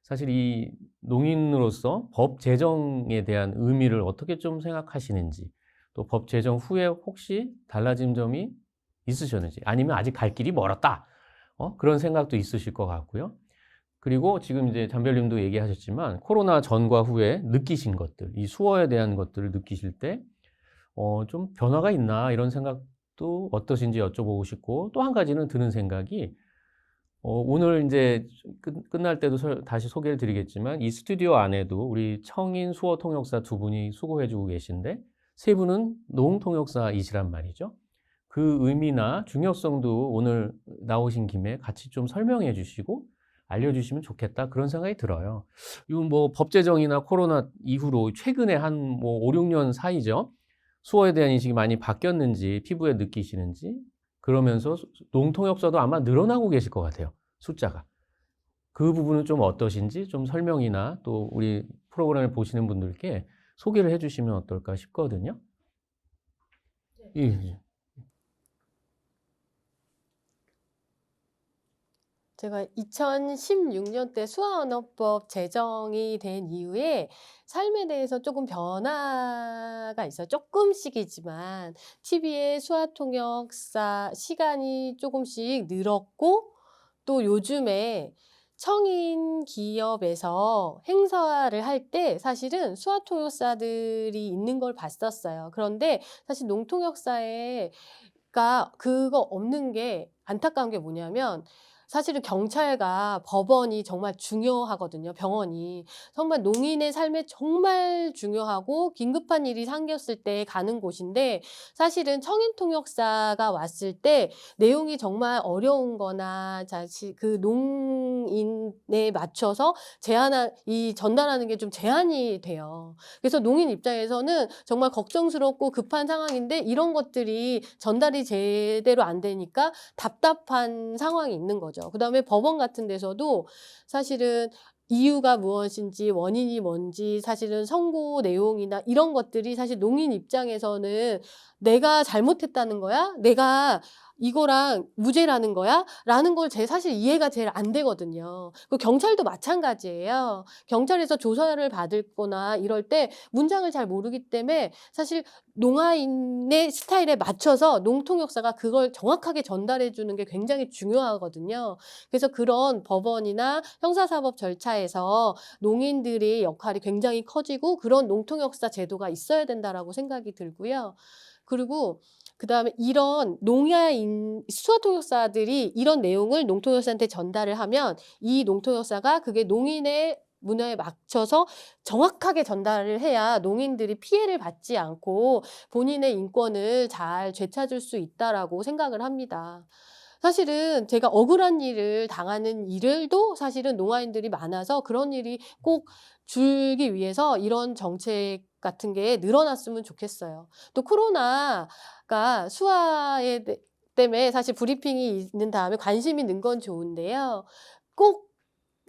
사실 이 농인으로서 법 제정에 대한 의미를 어떻게 좀 생각하시는지, 또 법 제정 후에 혹시 달라진 점이 있으셨는지, 아니면 아직 갈 길이 멀었다. 그런 생각도 있으실 것 같고요. 그리고 지금 이제 잠별님도 얘기하셨지만 코로나 전과 후에 느끼신 것들, 이 수어에 대한 것들을 느끼실 때 좀 변화가 있나 이런 생각도 어떠신지 여쭤보고 싶고, 또 한 가지는 드는 생각이 오늘 이제 끝날 때도 다시 소개를 드리겠지만 이 스튜디오 안에도 우리 청인 수어 통역사 두 분이 수고해주고 계신데 세 분은 농 통역사이시란 말이죠. 그 의미나 중요성도 오늘 나오신 김에 같이 좀 설명해 주시고, 알려주시면 좋겠다. 그런 생각이 들어요. 이건 뭐 법제정이나 코로나 이후로 최근에 한 뭐 5, 6년 사이죠. 수어에 대한 인식이 많이 바뀌었는지 피부에 느끼시는지 그러면서 농통역사도 아마 늘어나고 계실 것 같아요. 숫자가. 그 부분은 좀 어떠신지 좀 설명이나 또 우리 프로그램을 보시는 분들께 소개를 해주시면 어떨까 싶거든요. 예. 제가 2016년 때 수화언어법 제정이 된 이후에 삶에 대해서 조금 변화가 있어요. 조금씩이지만 TV에 수화통역사 시간이 조금씩 늘었고 또 요즘에 청인 기업에서 행사를 할 때 사실은 수화통역사들이 있는 걸 봤었어요. 그런데 사실 농통역사에 그거 없는 게 안타까운 게 뭐냐면 사실은 경찰과 법원이 정말 중요하거든요, 병원이. 정말 농인의 삶에 정말 중요하고 긴급한 일이 생겼을 때 가는 곳인데 사실은 청인통역사가 왔을 때 내용이 정말 어려운 거나 그 농인에 맞춰서 전달하는 게 좀 제한이 돼요. 그래서 농인 입장에서는 정말 걱정스럽고 급한 상황인데 이런 것들이 전달이 제대로 안 되니까 답답한 상황이 있는 거죠. 그다음에 법원 같은 데서도 사실은 이유가 무엇인지 원인이 뭔지 사실은 선고 내용이나 이런 것들이 사실 농인 입장에서는 내가 잘못했다는 거야? 내가 이거랑 무죄라는 거야? 라는 걸 사실 이해가 제일 안 되거든요. 그 경찰도 마찬가지예요. 경찰에서 조사를 받을 거나 이럴 때 문장을 잘 모르기 때문에 사실 농아인의 스타일에 맞춰서 농통역사가 그걸 정확하게 전달해 주는 게 굉장히 중요하거든요. 그래서 그런 법원이나 형사사법 절차에서 농인들의 역할이 굉장히 커지고 그런 농통역사 제도가 있어야 된다라고 생각이 들고요. 그리고 그다음에 이런 수화통역사들이 이런 내용을 농통역사한테 전달을 하면 이 농통역사가 그게 농인의 문화에 맞춰서 정확하게 전달을 해야 농인들이 피해를 받지 않고 본인의 인권을 잘 되찾을 수 있다라고 생각을 합니다. 사실은 제가 억울한 일을 당하는 일도 사실은 농아인들이 많아서 그런 일이 꼭 줄기 위해서 이런 정책 같은 게 늘어났으면 좋겠어요. 또 코로나가 때문에 사실 브리핑이 있는 다음에 관심이 는 건 좋은데요. 꼭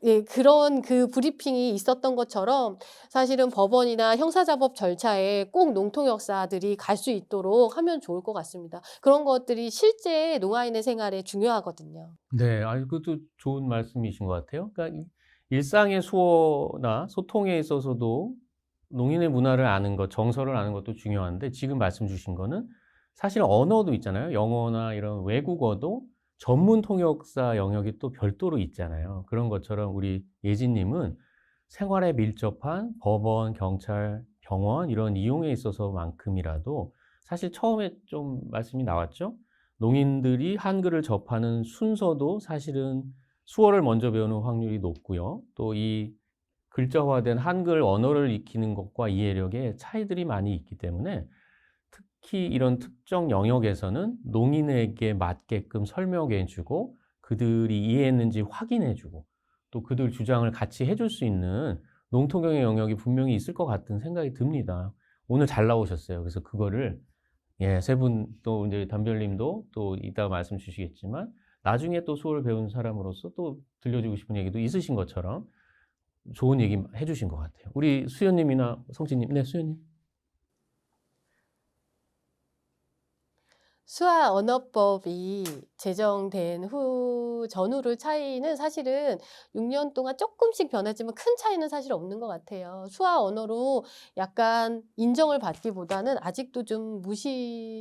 예, 그런 그 브리핑이 있었던 것처럼 사실은 법원이나 형사자법 절차에 꼭 농통역사들이 갈 수 있도록 하면 좋을 것 같습니다. 그런 것들이 실제 농아인의 생활에 중요하거든요. 네, 그것도 좋은 말씀이신 것 같아요. 그러니까 일상의 수어나 소통에 있어서도 농인의 문화를 아는 것, 정서를 아는 것도 중요한데 지금 말씀 주신 거는 사실 언어도 있잖아요. 영어나 이런 외국어도 전문 통역사 영역이 또 별도로 있잖아요. 그런 것처럼 우리 예진님은 생활에 밀접한 법원, 경찰, 병원 이런 이용에 있어서만큼이라도 사실 처음에 좀 말씀이 나왔죠. 농인들이 한글을 접하는 순서도 사실은 수어를 먼저 배우는 확률이 높고요. 또 이 글자화된 한글 언어를 익히는 것과 이해력에 차이들이 많이 있기 때문에 특히 이런 특정 영역에서는 농인에게 맞게끔 설명해 주고 그들이 이해했는지 확인해 주고 또 그들 주장을 같이 해줄 수 있는 농통경의 영역이 분명히 있을 것 같은 생각이 듭니다. 오늘 잘 나오셨어요. 그래서 그거를 예, 세 분 또 이제 담별님도 또 이따가 말씀 주시겠지만 나중에 또 수어를 배운 사람으로서 또 들려주고 싶은 얘기도 있으신 것처럼 좋은 얘기 해주신 것 같아요. 우리 수연님이나 성진님, 네, 수연님. 수화언어법이 제정된 전후의 차이는 사실은 6년 동안 조금씩 변했지만 큰 차이는 사실 없는 것 같아요. 수화언어로 약간 인정을 받기보다는 아직도 좀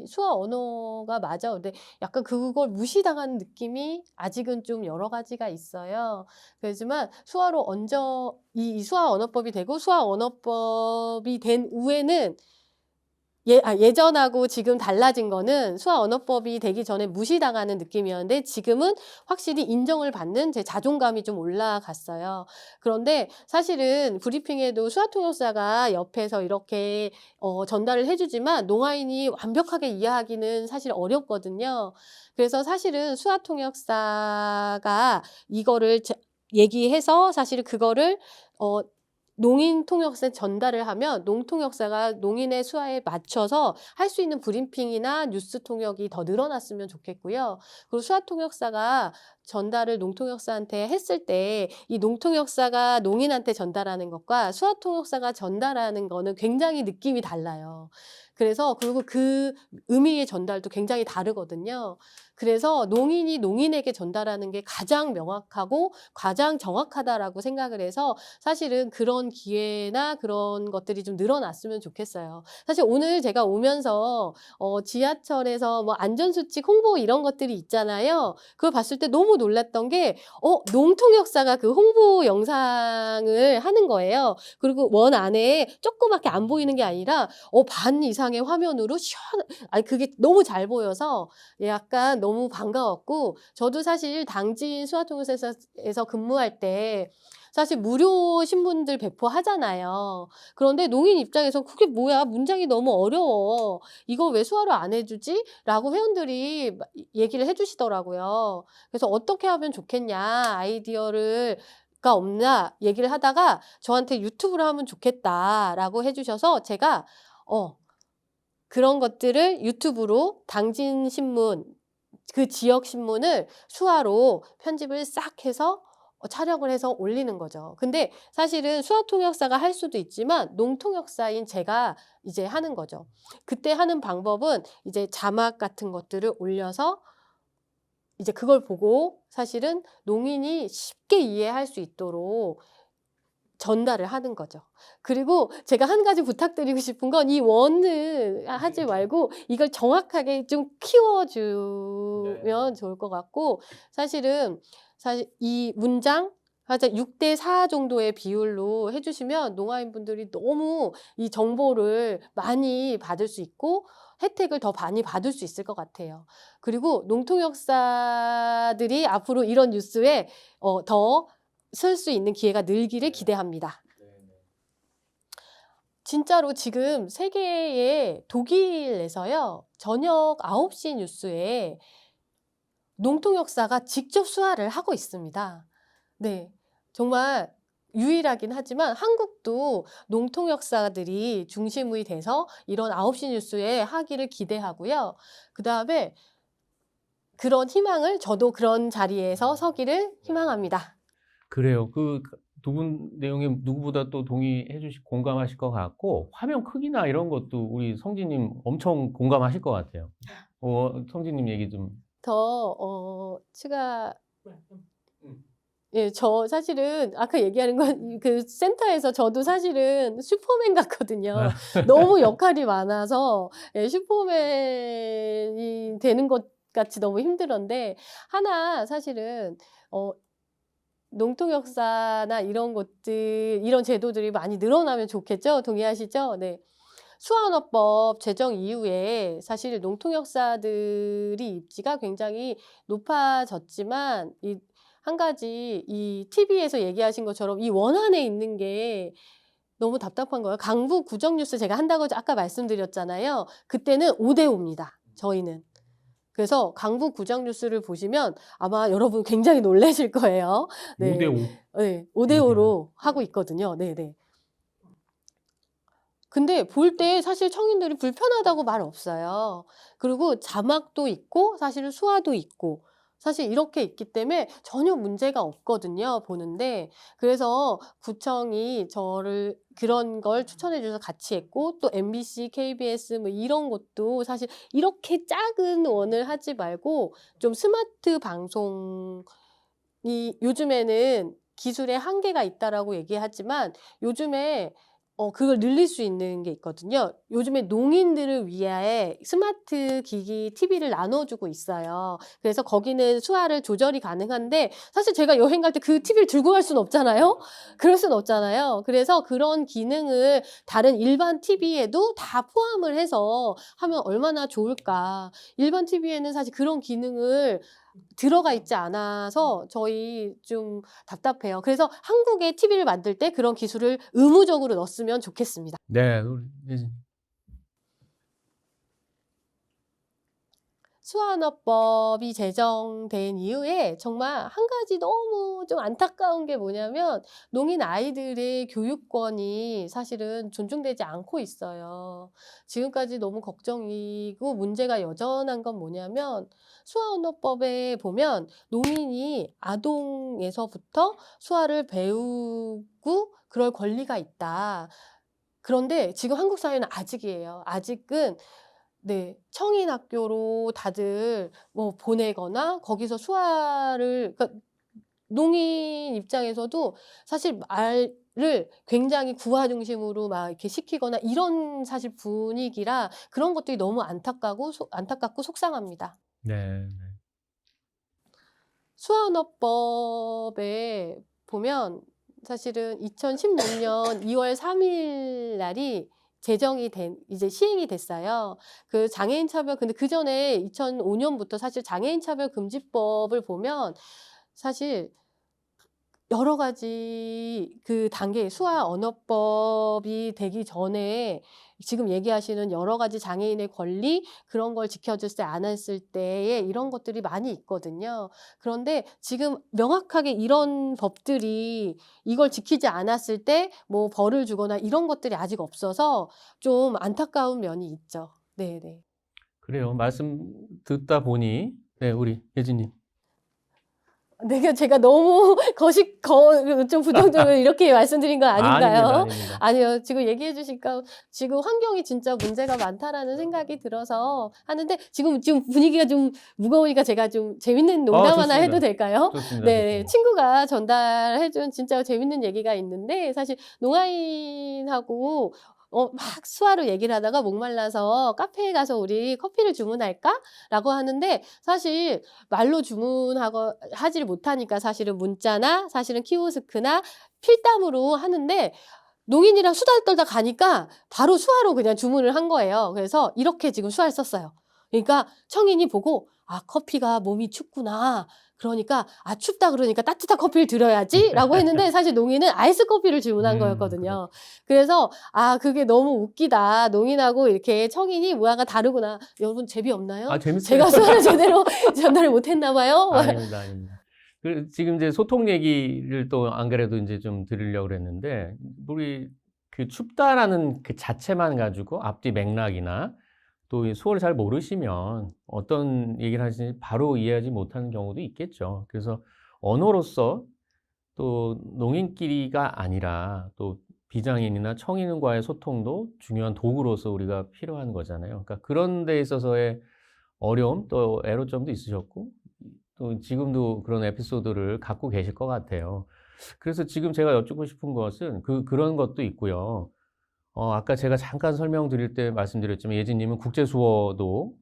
수화언어가 맞아. 근데 약간 그걸 무시당하는 느낌이 아직은 좀 여러 가지가 있어요. 그렇지만 이 수화언어법이 되고 수화언어법이 된 후에는 예전하고 지금 달라진 거는 수화언어법이 되기 전에 무시당하는 느낌이었는데 지금은 확실히 인정을 받는 제 자존감이 좀 올라갔어요. 그런데 사실은 브리핑에도 수화통역사가 옆에서 이렇게 전달을 해주지만 농아인이 완벽하게 이해하기는 사실 어렵거든요. 그래서 사실은 수화통역사가 이거를 얘기해서 사실 그거를 농인통역사에 전달을 하면 농통역사가 농인의 수화에 맞춰서 할 수 있는 브리핑이나 뉴스 통역이 더 늘어났으면 좋겠고요. 그리고 수화통역사가 전달을 농통역사한테 했을 때 이 농통역사가 농인한테 전달하는 것과 수화통역사가 전달하는 거는 굉장히 느낌이 달라요. 그래서 그리고 그 의미의 전달도 굉장히 다르거든요. 그래서 농인이 농인에게 전달하는 게 가장 명확하고 가장 정확하다라고 생각을 해서 사실은 그런 기회나 그런 것들이 좀 늘어났으면 좋겠어요. 사실 오늘 제가 오면서 지하철에서 뭐 안전수칙 홍보 이런 것들이 있잖아요. 그걸 봤을 때 너무 놀랐던 게 농통역사가 그 홍보 영상을 하는 거예요. 그리고 원 안에 조그맣게 안 보이는 게 아니라 반 이상의 화면으로 아니 그게 너무 잘 보여서 약간 너무 반가웠고, 저도 사실 당진 수화통역사에서 근무할 때 사실 무료 신문들 배포하잖아요. 그런데 농인 입장에서 그게 뭐야? 문장이 너무 어려워. 이걸 왜 수화로 안 해주지? 라고 회원들이 얘기를 해주시더라고요. 그래서 어떻게 하면 좋겠냐, 아이디어를 가 없나 얘기를 하다가 저한테 유튜브로 하면 좋겠다라고 해주셔서 제가 그런 것들을 유튜브로 당진 신문, 그 지역 신문을 수화로 편집을 싹 해서 촬영을 해서 올리는 거죠. 근데 사실은 수화통역사가 할 수도 있지만 농통역사인 제가 이제 하는 거죠. 그때 하는 방법은 이제 자막 같은 것들을 올려서 이제 그걸 보고 사실은 농인이 쉽게 이해할 수 있도록 전달을 하는 거죠. 그리고 제가 한 가지 부탁드리고 싶은 건 이 원을 하지 말고 이걸 정확하게 좀 키워주면 좋을 것 같고, 사실 이 문장 하자 6대4 정도의 비율로 해주시면 농아인분들이 너무 이 정보를 많이 받을 수 있고 혜택을 더 많이 받을 수 있을 것 같아요. 그리고 농통역사들이 앞으로 이런 뉴스에 더 쓸 수 있는 기회가 늘기를 기대합니다. 진짜로 지금 세계의 독일에서요, 저녁 9시 뉴스에 농통역사가 직접 수화를 하고 있습니다. 네, 정말 유일하긴 하지만 한국도 농통역사들이 중심이 돼서 이런 9시 뉴스에 하기를 기대하고요. 그 다음에 그런 희망을, 저도 그런 자리에서 서기를 희망합니다. 그래요. 그 두 분 내용에 누구보다 또 공감하실 것 같고, 화면 크기나 이런 것도 우리 성진님 엄청 공감하실 것 같아요. 성진님 얘기 좀. 추가. 예, 저 사실은 아까 얘기하는 건 그 센터에서 저도 사실은 슈퍼맨 같거든요. 너무 역할이 많아서 슈퍼맨이 되는 것 같이 너무 힘들었는데, 하나 사실은 농통역사나 이런 것들, 이런 제도들이 많이 늘어나면 좋겠죠? 동의하시죠? 네. 수화언어법 제정 이후에 사실 농통역사들이 입지가 굉장히 높아졌지만, 한 가지 이 TV에서 얘기하신 것처럼 이 원안에 있는 게 너무 답답한 거예요. 강북 구정뉴스 제가 한다고 아까 말씀드렸잖아요. 그때는 5대5입니다. 저희는. 그래서 강북 구정뉴스를 보시면 아마 여러분 굉장히 놀라실 거예요. 네. 5대5. 네, 5대5로 하고 있거든요. 네네. 근데 볼 때 사실 청인들이 불편하다고 말 없어요. 그리고 자막도 있고 사실은 수화도 있고 사실 이렇게 있기 때문에 전혀 문제가 없거든요, 보는데. 그래서 구청이 저를 그런 걸 추천해 줘서 같이 했고, 또 MBC, KBS 뭐 이런 것도 사실 이렇게 작은 원을 하지 말고 좀 스마트 방송이, 요즘에는 기술에 한계가 있다라고 얘기하지만 요즘에 그걸 늘릴 수 있는 게 있거든요. 요즘에 농인들을 위해 스마트 기기 TV를 나눠주고 있어요. 그래서 거기는 수화를 조절이 가능한데, 사실 제가 여행 갈 때 그 TV를 들고 갈 수는 없잖아요. 그럴 수는 없잖아요. 그래서 그런 기능을 다른 일반 TV에도 다 포함을 해서 하면 얼마나 좋을까. 일반 TV에는 사실 그런 기능을 들어가 있지 않아서 저희 좀 답답해요. 그래서 한국의 TV를 만들 때 그런 기술을 의무적으로 넣었으면 좋겠습니다. 네. 수화언어법이 제정된 이후에 정말 한 가지 너무 좀 안타까운 게 뭐냐면 농인 아이들의 교육권이 사실은 존중되지 않고 있어요. 지금까지 너무 걱정이고 문제가 여전한 건 뭐냐면 수화언어법에 보면 농인이 아동에서부터 수화를 배우고 그럴 권리가 있다. 그런데 지금 한국 사회는 아직이에요. 아직은 네, 청인 학교로 다들 뭐 보내거나 거기서 수화를 그러니까 농인 입장에서도 사실 말을 굉장히 구화 중심으로 막 이렇게 시키거나 이런 사실 분위기라 그런 것들이 너무 안타깝고 속상합니다. 네. 수화언어법에 보면 사실은 2016년 2월 3일 날이 이제 시행이 됐어요. 그 장애인 차별, 근데 그 전에 2005년부터 사실 장애인 차별 금지법을 보면 사실 여러 가지 그 단계 수화 언어법이 되기 전에 지금 얘기하시는 여러 가지 장애인의 권리 그런 걸 지켜주지 않았을 때에 이런 것들이 많이 있거든요. 그런데 지금 명확하게 이런 법들이 이걸 지키지 않았을 때 뭐 벌을 주거나 이런 것들이 아직 없어서 좀 안타까운 면이 있죠. 네네. 그래요. 말씀 듣다 보니, 네, 우리 예진님. 내가 제가 너무 좀 부정적으로 이렇게 말씀드린 거 아닌가요? 아닙니다. 아니요. 지금 얘기해 주시니까 지금 환경이 진짜 문제가 많다라는 생각이 들어서 하는데 지금 분위기가 좀 무거우니까 제가 좀 재밌는 농담 하나 좋습니다. 해도 될까요? 좋습니다. 네, 좋습니다. 친구가 전달해 준 진짜 재밌는 얘기가 있는데 사실 농아인하고 막 수화로 얘기를 하다가 목말라서 카페에 가서 우리 커피를 주문할까? 라고 하는데 사실 말로 하지를 못하니까 사실은 문자나 사실은 키오스크나 필담으로 하는데 농인이랑 수다 떨다 가니까 바로 수화로 그냥 주문을 한 거예요. 그래서 이렇게 지금 수화를 썼어요. 그러니까 청인이 보고 아, 커피가 몸이 춥구나. 그러니까 아, 춥다 그러니까 따뜻한 커피를 드려야지 라고 했는데 사실 농인은 아이스 커피를 주문한 거였거든요. 그래서 아, 그게 너무 웃기다. 농인하고 이렇게 청인이 모양가 다르구나. 여러분 재미없나요? 재밌어요. 제가 수화를 제대로 전달을 못했나 봐요. 아닙니다. 지금 이제 소통 얘기를 또 안 그래도 이제 좀 드리려고 그랬는데, 우리 그 춥다라는 그 자체만 가지고 앞뒤 맥락이나 또 이 수어를 잘 모르시면 어떤 얘기를 하시는지 바로 이해하지 못하는 경우도 있겠죠. 그래서 언어로서 또 농인끼리가 아니라 또 비장애인이나 청인과의 소통도 중요한 도구로서 우리가 필요한 거잖아요. 그러니까 그런 데 있어서의 어려움 또 애로점도 있으셨고 또 지금도 그런 에피소드를 갖고 계실 것 같아요. 그래서 지금 제가 여쭙고 싶은 것은 그런 것도 있고요. 아까 제가 잠깐 설명드릴 때 말씀드렸지만 예진님은 국제수어도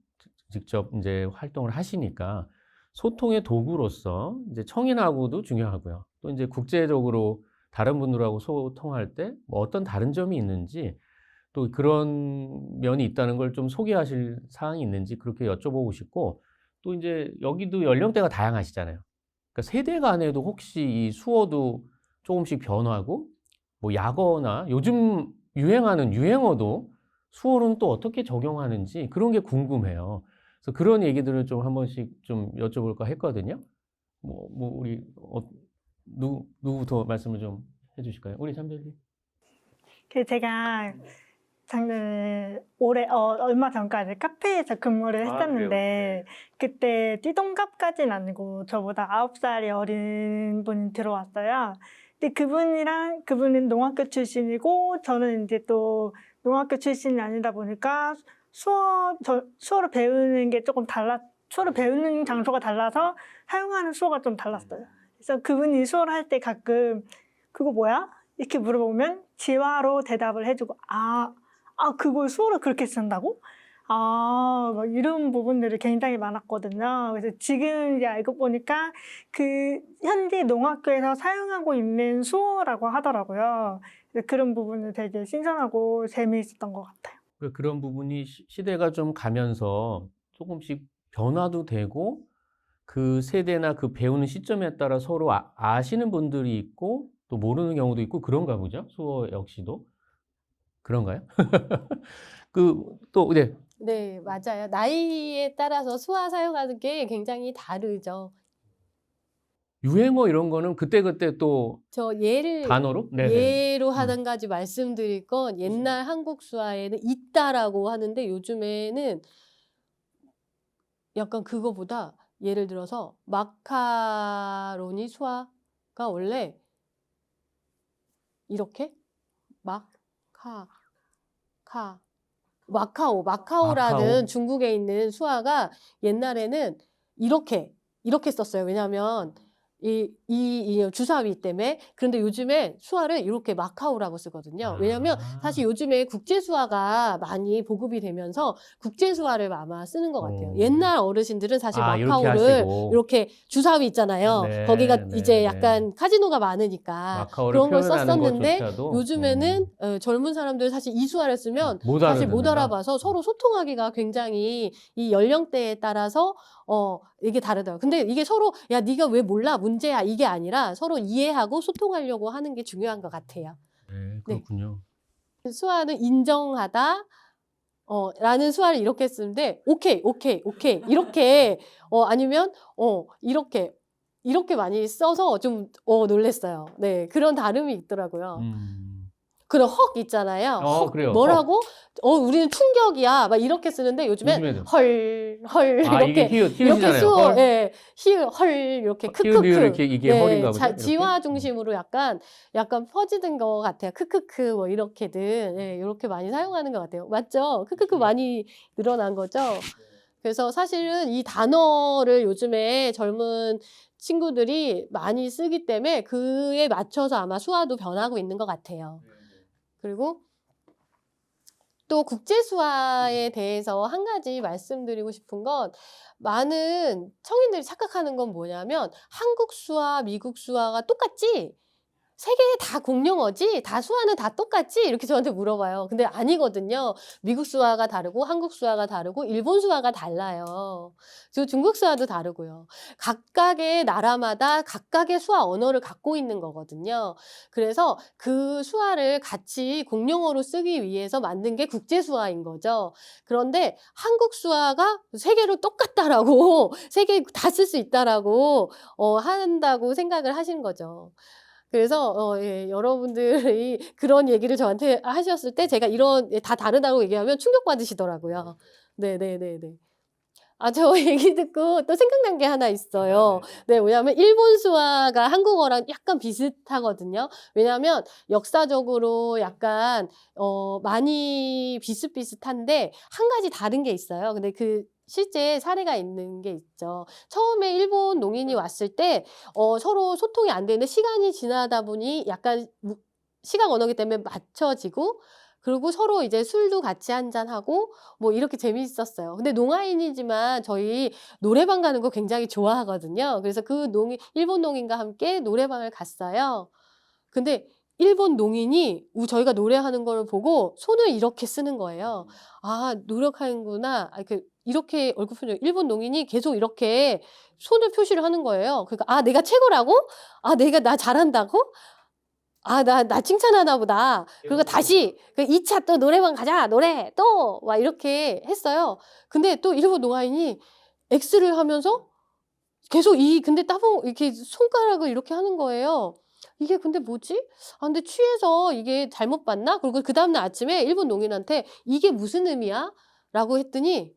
직접 이제 활동을 하시니까 소통의 도구로서 이제 청인하고도 중요하고요. 또 이제 국제적으로 다른 분들하고 소통할 때 뭐 어떤 다른 점이 있는지 또 그런 면이 있다는 걸 좀 소개하실 사항이 있는지 그렇게 여쭤보고 싶고 또 이제 여기도 연령대가 다양하시잖아요. 그러니까 세대 간에도 혹시 이 수어도 조금씩 변하고 뭐 약어나 요즘 유행하는 유행어도 수어는 또 어떻게 적용하는지 그런 게 궁금해요. 그래서 그런 얘기들을 좀 한 번씩 좀 여쭤볼까 했거든요. 우리 누구부터 말씀을 좀 해주실까요? 우리 잠별님. 제가 작년에 얼마 전까지 카페에서 근무를 했었는데 그때 띠동갑까지는 아니고 저보다 9살이 어린 분이 들어왔어요. 근데 그분은 농학교 출신이고 저는 이제 또 농학교 출신이 아니다 보니까 수어를 배우는 게 조금 수어를 배우는 장소가 달라서 사용하는 수어가 좀 달랐어요. 그래서 그분이 수어를 할 때 가끔 그거 뭐야? 이렇게 물어보면 지화로 대답을 해주고 그걸 수어로 그렇게 쓴다고? 막 이런 부분들이 굉장히 많았거든요. 그래서 지금 이제 알고 보니까 그 현재 농학교에서 사용하고 있는 수어라고 하더라고요. 그래서 그런 부분이 되게 신선하고 재미있었던 것 같아요. 그런 부분이 시대가 좀 가면서 조금씩 변화도 되고 그 세대나 그 배우는 시점에 따라 서로 아시는 분들이 있고 또 모르는 경우도 있고 그런가 보죠. 수어 역시도. 그런가요? 네, 네, 맞아요. 나이에 따라서 수화 사용하는 게 굉장히 다르죠. 유행어 이런 거는 그때그때 또 저 예를 단어로? 네네. 예로 한 가지 말씀드릴 건 옛날 한국 수화에는 있다라고 하는데 요즘에는 약간 그거보다 예를 들어서 마카로니 수화가 원래 이렇게 마카 카 마카오라는 마카오. 중국에 있는 수화가 옛날에는 이렇게 썼어요. 왜냐하면 이 주사위 때문에. 그런데 요즘에 수화를 이렇게 마카오라고 쓰거든요. 왜냐하면 사실 아. 요즘에 국제 수화가 많이 보급이 되면서 국제 수화를 아마 쓰는 것 같아요. 어. 옛날 어르신들은 사실 아 이렇게 마카오를 하시고. 이렇게 주사위 있잖아요. 거기가 네 이제 네네. 약간 카지노가 많으니까 마카오를 그런 걸 표현하는 썼었는데 것조차도 요즘에는 젊은 사람들 사실 이 수화를 쓰면 못 사실 못 알아듣는다? 알아봐서 서로 소통하기가 굉장히 이 연령대에 따라서 이게 다르더라고요. 근데 이게 서로 "야 네가 왜 몰라? 문제야." 이게 아니라 서로 이해하고 소통하려고 하는 게 중요한 것 같아요. 네 네. 그렇군요. 수화는 인정하다 라는 수화를 이렇게 쓰는데 "오케이, 오케이, 오케이." 이렇게 아니면 이렇게 많이 써서 좀 놀랐어요. 네. 그런 다름이 있더라고요. 음. 그리고 헉 있잖아요. 헉 그래요. 헉. 뭐라고? 우리는 충격이야. 막 이렇게 쓰는데 요즘엔 요즘에도. 헐, 헐 아 이게 이렇게 히읗이잖아요. 헐. 예. 히읗 헐 이렇게 히읗 리을 크크크. 이렇게 이게 네. 헐인가 보죠? 이렇게? 지화 중심으로 약간 퍼지는 것 같아요. 크크크 뭐 이렇게든 예 요렇게 많이 사용하는 것 같아요. 맞죠? 크크크 많이 늘어난 거죠? 그래서 사실은 이 단어를 요즘에 젊은 친구들이 많이 쓰기 때문에 그에 맞춰서 아마 수화도 변하고 있는 것 같아요. 그리고 또 국제 수화에 대해서 한 가지 말씀드리고 싶은 건 많은 성인들이 착각하는 건 뭐냐면 한국 수화, 미국 수화가 똑같지? 세계에 다 공용어지? 다 수화는 다 똑같지? 이렇게 저한테 물어봐요. 근데 아니거든요. 미국 수화가 다르고 한국 수화가 다르고 일본 수화가 달라요. 그리고 중국 수화도 다르고요. 각각의 나라마다 각각의 수화 언어를 갖고 있는 거거든요. 그래서 그 수화를 같이 공용어로 쓰기 위해서 만든 게 국제 수화인 거죠. 그런데 한국 수화가 세계로 똑같다라고 세계에 다 쓸 수 있다라고 한다고 생각을 하시는 거죠. 그래서 예 여러분들이 그런 얘기를 저한테 하셨을 때 제가 이런 다 다르다고 얘기하면 충격받으시더라고요. 네네네네. 저 얘기 듣고 또 생각난 게 하나 있어요. 네 뭐냐면 일본 수화가 한국어랑 약간 비슷하거든요. 왜냐하면 역사적으로 약간 많이 비슷비슷한데 한 가지 다른 게 있어요. 근데 그 실제 사례가 있는 게 있죠. 처음에 일본 농인이 왔을 때 서로 소통이 안 되는데 시간이 지나다 보니 약간 시각 언어기 때문에 맞춰지고 그리고 서로 이제 술도 같이 한잔하고 뭐 이렇게 재미있었어요. 근데 농아인이지만 저희 노래방 가는 거 굉장히 좋아하거든요. 그래서 그 일본 농인과 함께 노래방을 갔어요. 근데 일본 농인이 저희가 노래하는 걸 보고 손을 이렇게 쓰는 거예요. '아 노력하는구나.' 이렇게 얼굴 표정 일본 농인이 계속 이렇게 손을 표시를 하는 거예요. 그러니까 '아 내가 최고라고? 아 내가 나 잘한다고? 아 나 칭찬하나 보다.' 그리고 다시 2차 또 노래방 가자. 노래 또 막 이렇게 했어요. 근데 또 일본 농아인이 X를 하면서 계속 근데 이렇게 손가락을 이렇게 하는 거예요. 이게 근데 뭐지? 근데 취해서 이게 잘못 봤나? 그리고 그다음 날 아침에 일본 농인한테 "이게 무슨 의미야?" 라고 했더니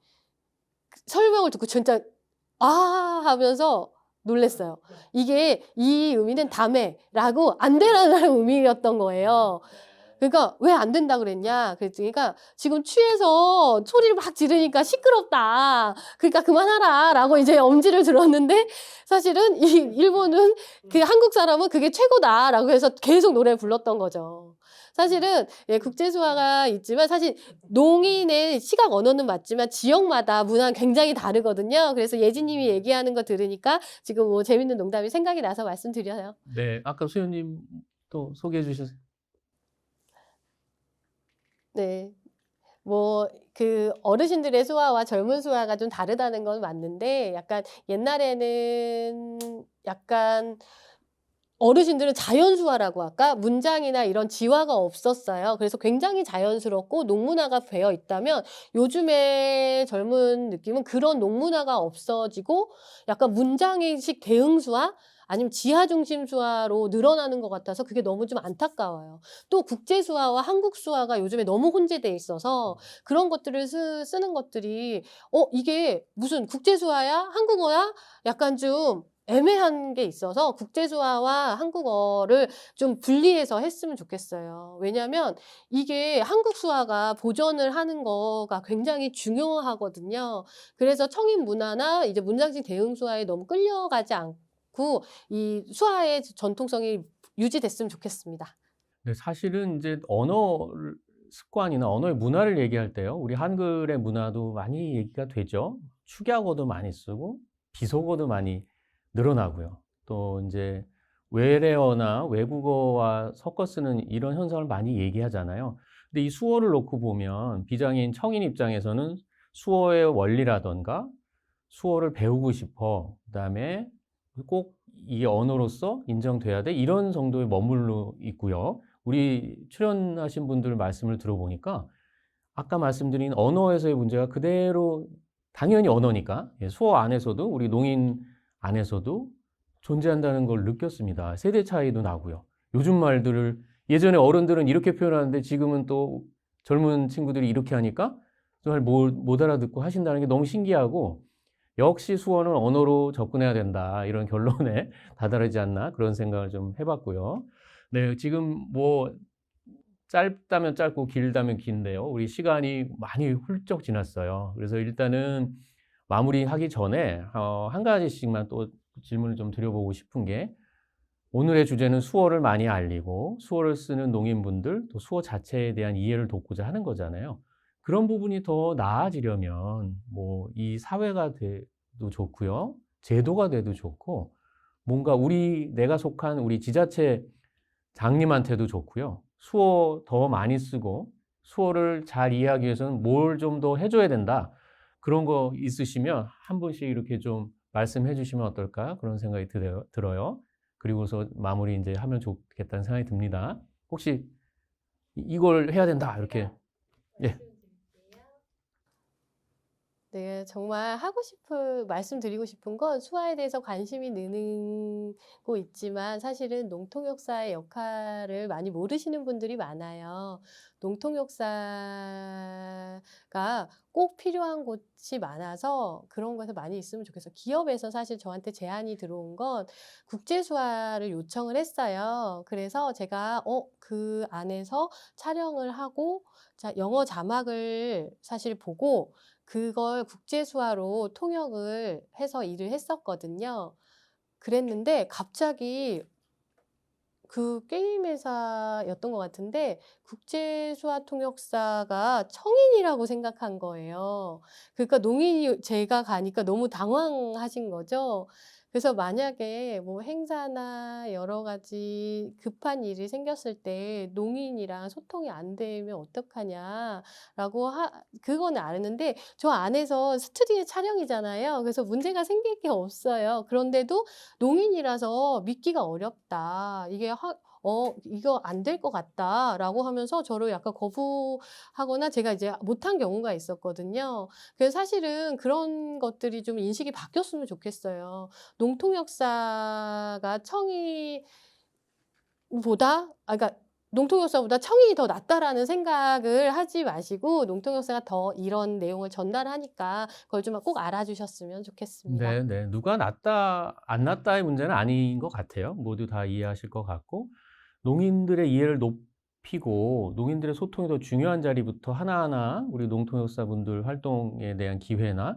설명을 듣고 진짜 "아." 하면서 놀랐어요. 이게 이 의미는 다메라고 안 되라는 의미였던 거예요. 그러니까 "왜 안 된다 그랬냐?" 그랬더니까 "지금 취해서 소리를 막 지르니까 시끄럽다. 그러니까 그만하라."라고 이제 엄지를 들었는데 사실은 이 일본은 한국 사람은 "그게 최고다."라고 해서 계속 노래를 불렀던 거죠. 사실은 예 국제 수화가 있지만 사실 농인의 시각 언어는 맞지만 지역마다 문화는 굉장히 다르거든요. 그래서 예지 님이 얘기하는 거 들으니까 지금 뭐 재밌는 농담이 생각이 나서 말씀드려요. 네. 아까 수연님 또 소개해 주셨어요. 네. 뭐 어르신들의 수화와 젊은 수화가 좀 다르다는 건 맞는데 약간 옛날에는 약간 어르신들은 자연수화라고 할까? 문장이나 이런 지화가 없었어요. 그래서 굉장히 자연스럽고 농문화가 배어 있다면 요즘의 젊은 느낌은 그런 농문화가 없어지고 약간 문장의식 대응수화 아니면 지하 중심 수화로 늘어나는 것 같아서 그게 너무 좀 안타까워요. 또 국제 수화와 한국 수화가 요즘에 너무 혼재돼 있어서 그런 것들을 쓰는 것들이 이게 무슨 국제 수화야? 한국어야? 약간 좀 애매한 게 있어서 국제수화와 한국어를 좀 분리해서 했으면 좋겠어요. 왜냐하면 이게 한국 수화가 보존을 하는 거가 굉장히 중요하거든요. 그래서 청인 문화나 이제 문장식 대응 수화에 너무 끌려가지 않고 이 수화의 전통성이 유지됐으면 좋겠습니다. 근데 사실은 이제 언어 습관이나 언어의 문화를 얘기할 때요. 우리 한글의 문화도 많이 얘기가 되죠. 축약어도 많이 쓰고 비속어도 많이 늘어나고요. 또 인제 외래어나 외국어와 섞어 쓰는 이런 현상을 많이 얘기하잖아요. 근데 이 수어를 놓고 보면 비장애인 청인 입장에서는 수어의 원리라든가 수어를 배우고 싶어. 그다음에 꼭 이 언어로서 인정돼야 돼. 이런 정도에 머물러 있고요. 우리 출연하신 분들 말씀을 들어보니까 아까 말씀드린 언어에서의 문제가 그대로 당연히 언어니까 예, 수어 안에서도 우리 농인 안에서도 존재한다는 걸 느꼈습니다. 세대 차이도 나고요. 요즘 말들을 예전에 어른들은 이렇게 표현하는데 지금은 또 젊은 친구들이 이렇게 하니까 잘 못 알아듣고 하신다는 게 너무 신기하고 역시 수어는 언어로 접근해야 된다. 이런 결론에 다다르지 않나 그런 생각을 좀 해봤고요. 네, 지금 뭐 짧다면 짧고 길다면 긴데요. 우리 시간이 많이 훌쩍 지났어요. 그래서 일단은 마무리하기 전에 한 가지씩만 또 질문을 좀 드려보고 싶은 게 오늘의 주제는 수어를 많이 알리고 수어를 쓰는 농인분들 또 수어 자체에 대한 이해를 돕고자 하는 거잖아요. 그런 부분이 더 나아지려면 뭐 이 사회가 돼도 좋고요. 제도가 돼도 좋고 뭔가 내가 속한 우리 지자체 장님한테도 좋고요. 수어 더 많이 쓰고 수어를 잘 이해하기 위해서는 뭘 좀 더 해줘야 된다. 그런 거 있으시면 한 분씩 이렇게 좀 말씀해 주시면 어떨까? 그런 생각이 들어요. 그리고서 마무리 이제 하면 좋겠다는 생각이 듭니다. 혹시 이걸 해야 된다. 이렇게. 예. 네, 정말 말씀드리고 싶은 건 수화에 대해서 관심이 느고 있지만 사실은 농통 역사의 역할을 많이 모르시는 분들이 많아요. 농통 역사가 꼭 필요한 곳이 많아서 그런 것에 많이 있으면 좋겠어요. 기업에서 사실 저한테 제안이 들어온 건 국제수화를 요청을 했어요. 그래서 제가 그 안에서 촬영을 하고 영어 자막을 사실 보고 그걸 국제수화로 통역을 해서 일을 했었거든요. 그랬는데 갑자기 그 게임 회사였던 것 같은데 국제수화 통역사가 청인이라고 생각한 거예요. 그러니까 제가 가니까 너무 당황하신 거죠. 그래서 만약에 뭐 행사나 여러 가지 급한 일이 생겼을 때 농인이랑 소통이 안 되면 어떡하냐라고 그거는 아는데 저 안에서 스튜디오 촬영이잖아요. 그래서 문제가 생길 게 없어요. 그런데도 농인이라서 믿기가 어렵다. 이거 안 될 것 같다라고 하면서 저를 약간 거부하거나 제가 이제 못한 경우가 있었거든요. 그래서 사실은 그런 것들이 좀 인식이 바뀌었으면 좋겠어요. 농통 역사가 그러니까 농통 역사보다 청인이 더 낫다라는 생각을 하지 마시고 농통 역사가 더 이런 내용을 전달하니까 그걸 좀 꼭 알아주셨으면 좋겠습니다. 네, 네. 누가 낫다, 안 낫다의 문제는 아닌 것 같아요. 모두 다 이해하실 것 같고, 농인들의 이해를 높이고, 농인들의 소통이 더 중요한 자리부터 하나하나 우리 농통역사분들 활동에 대한 기회나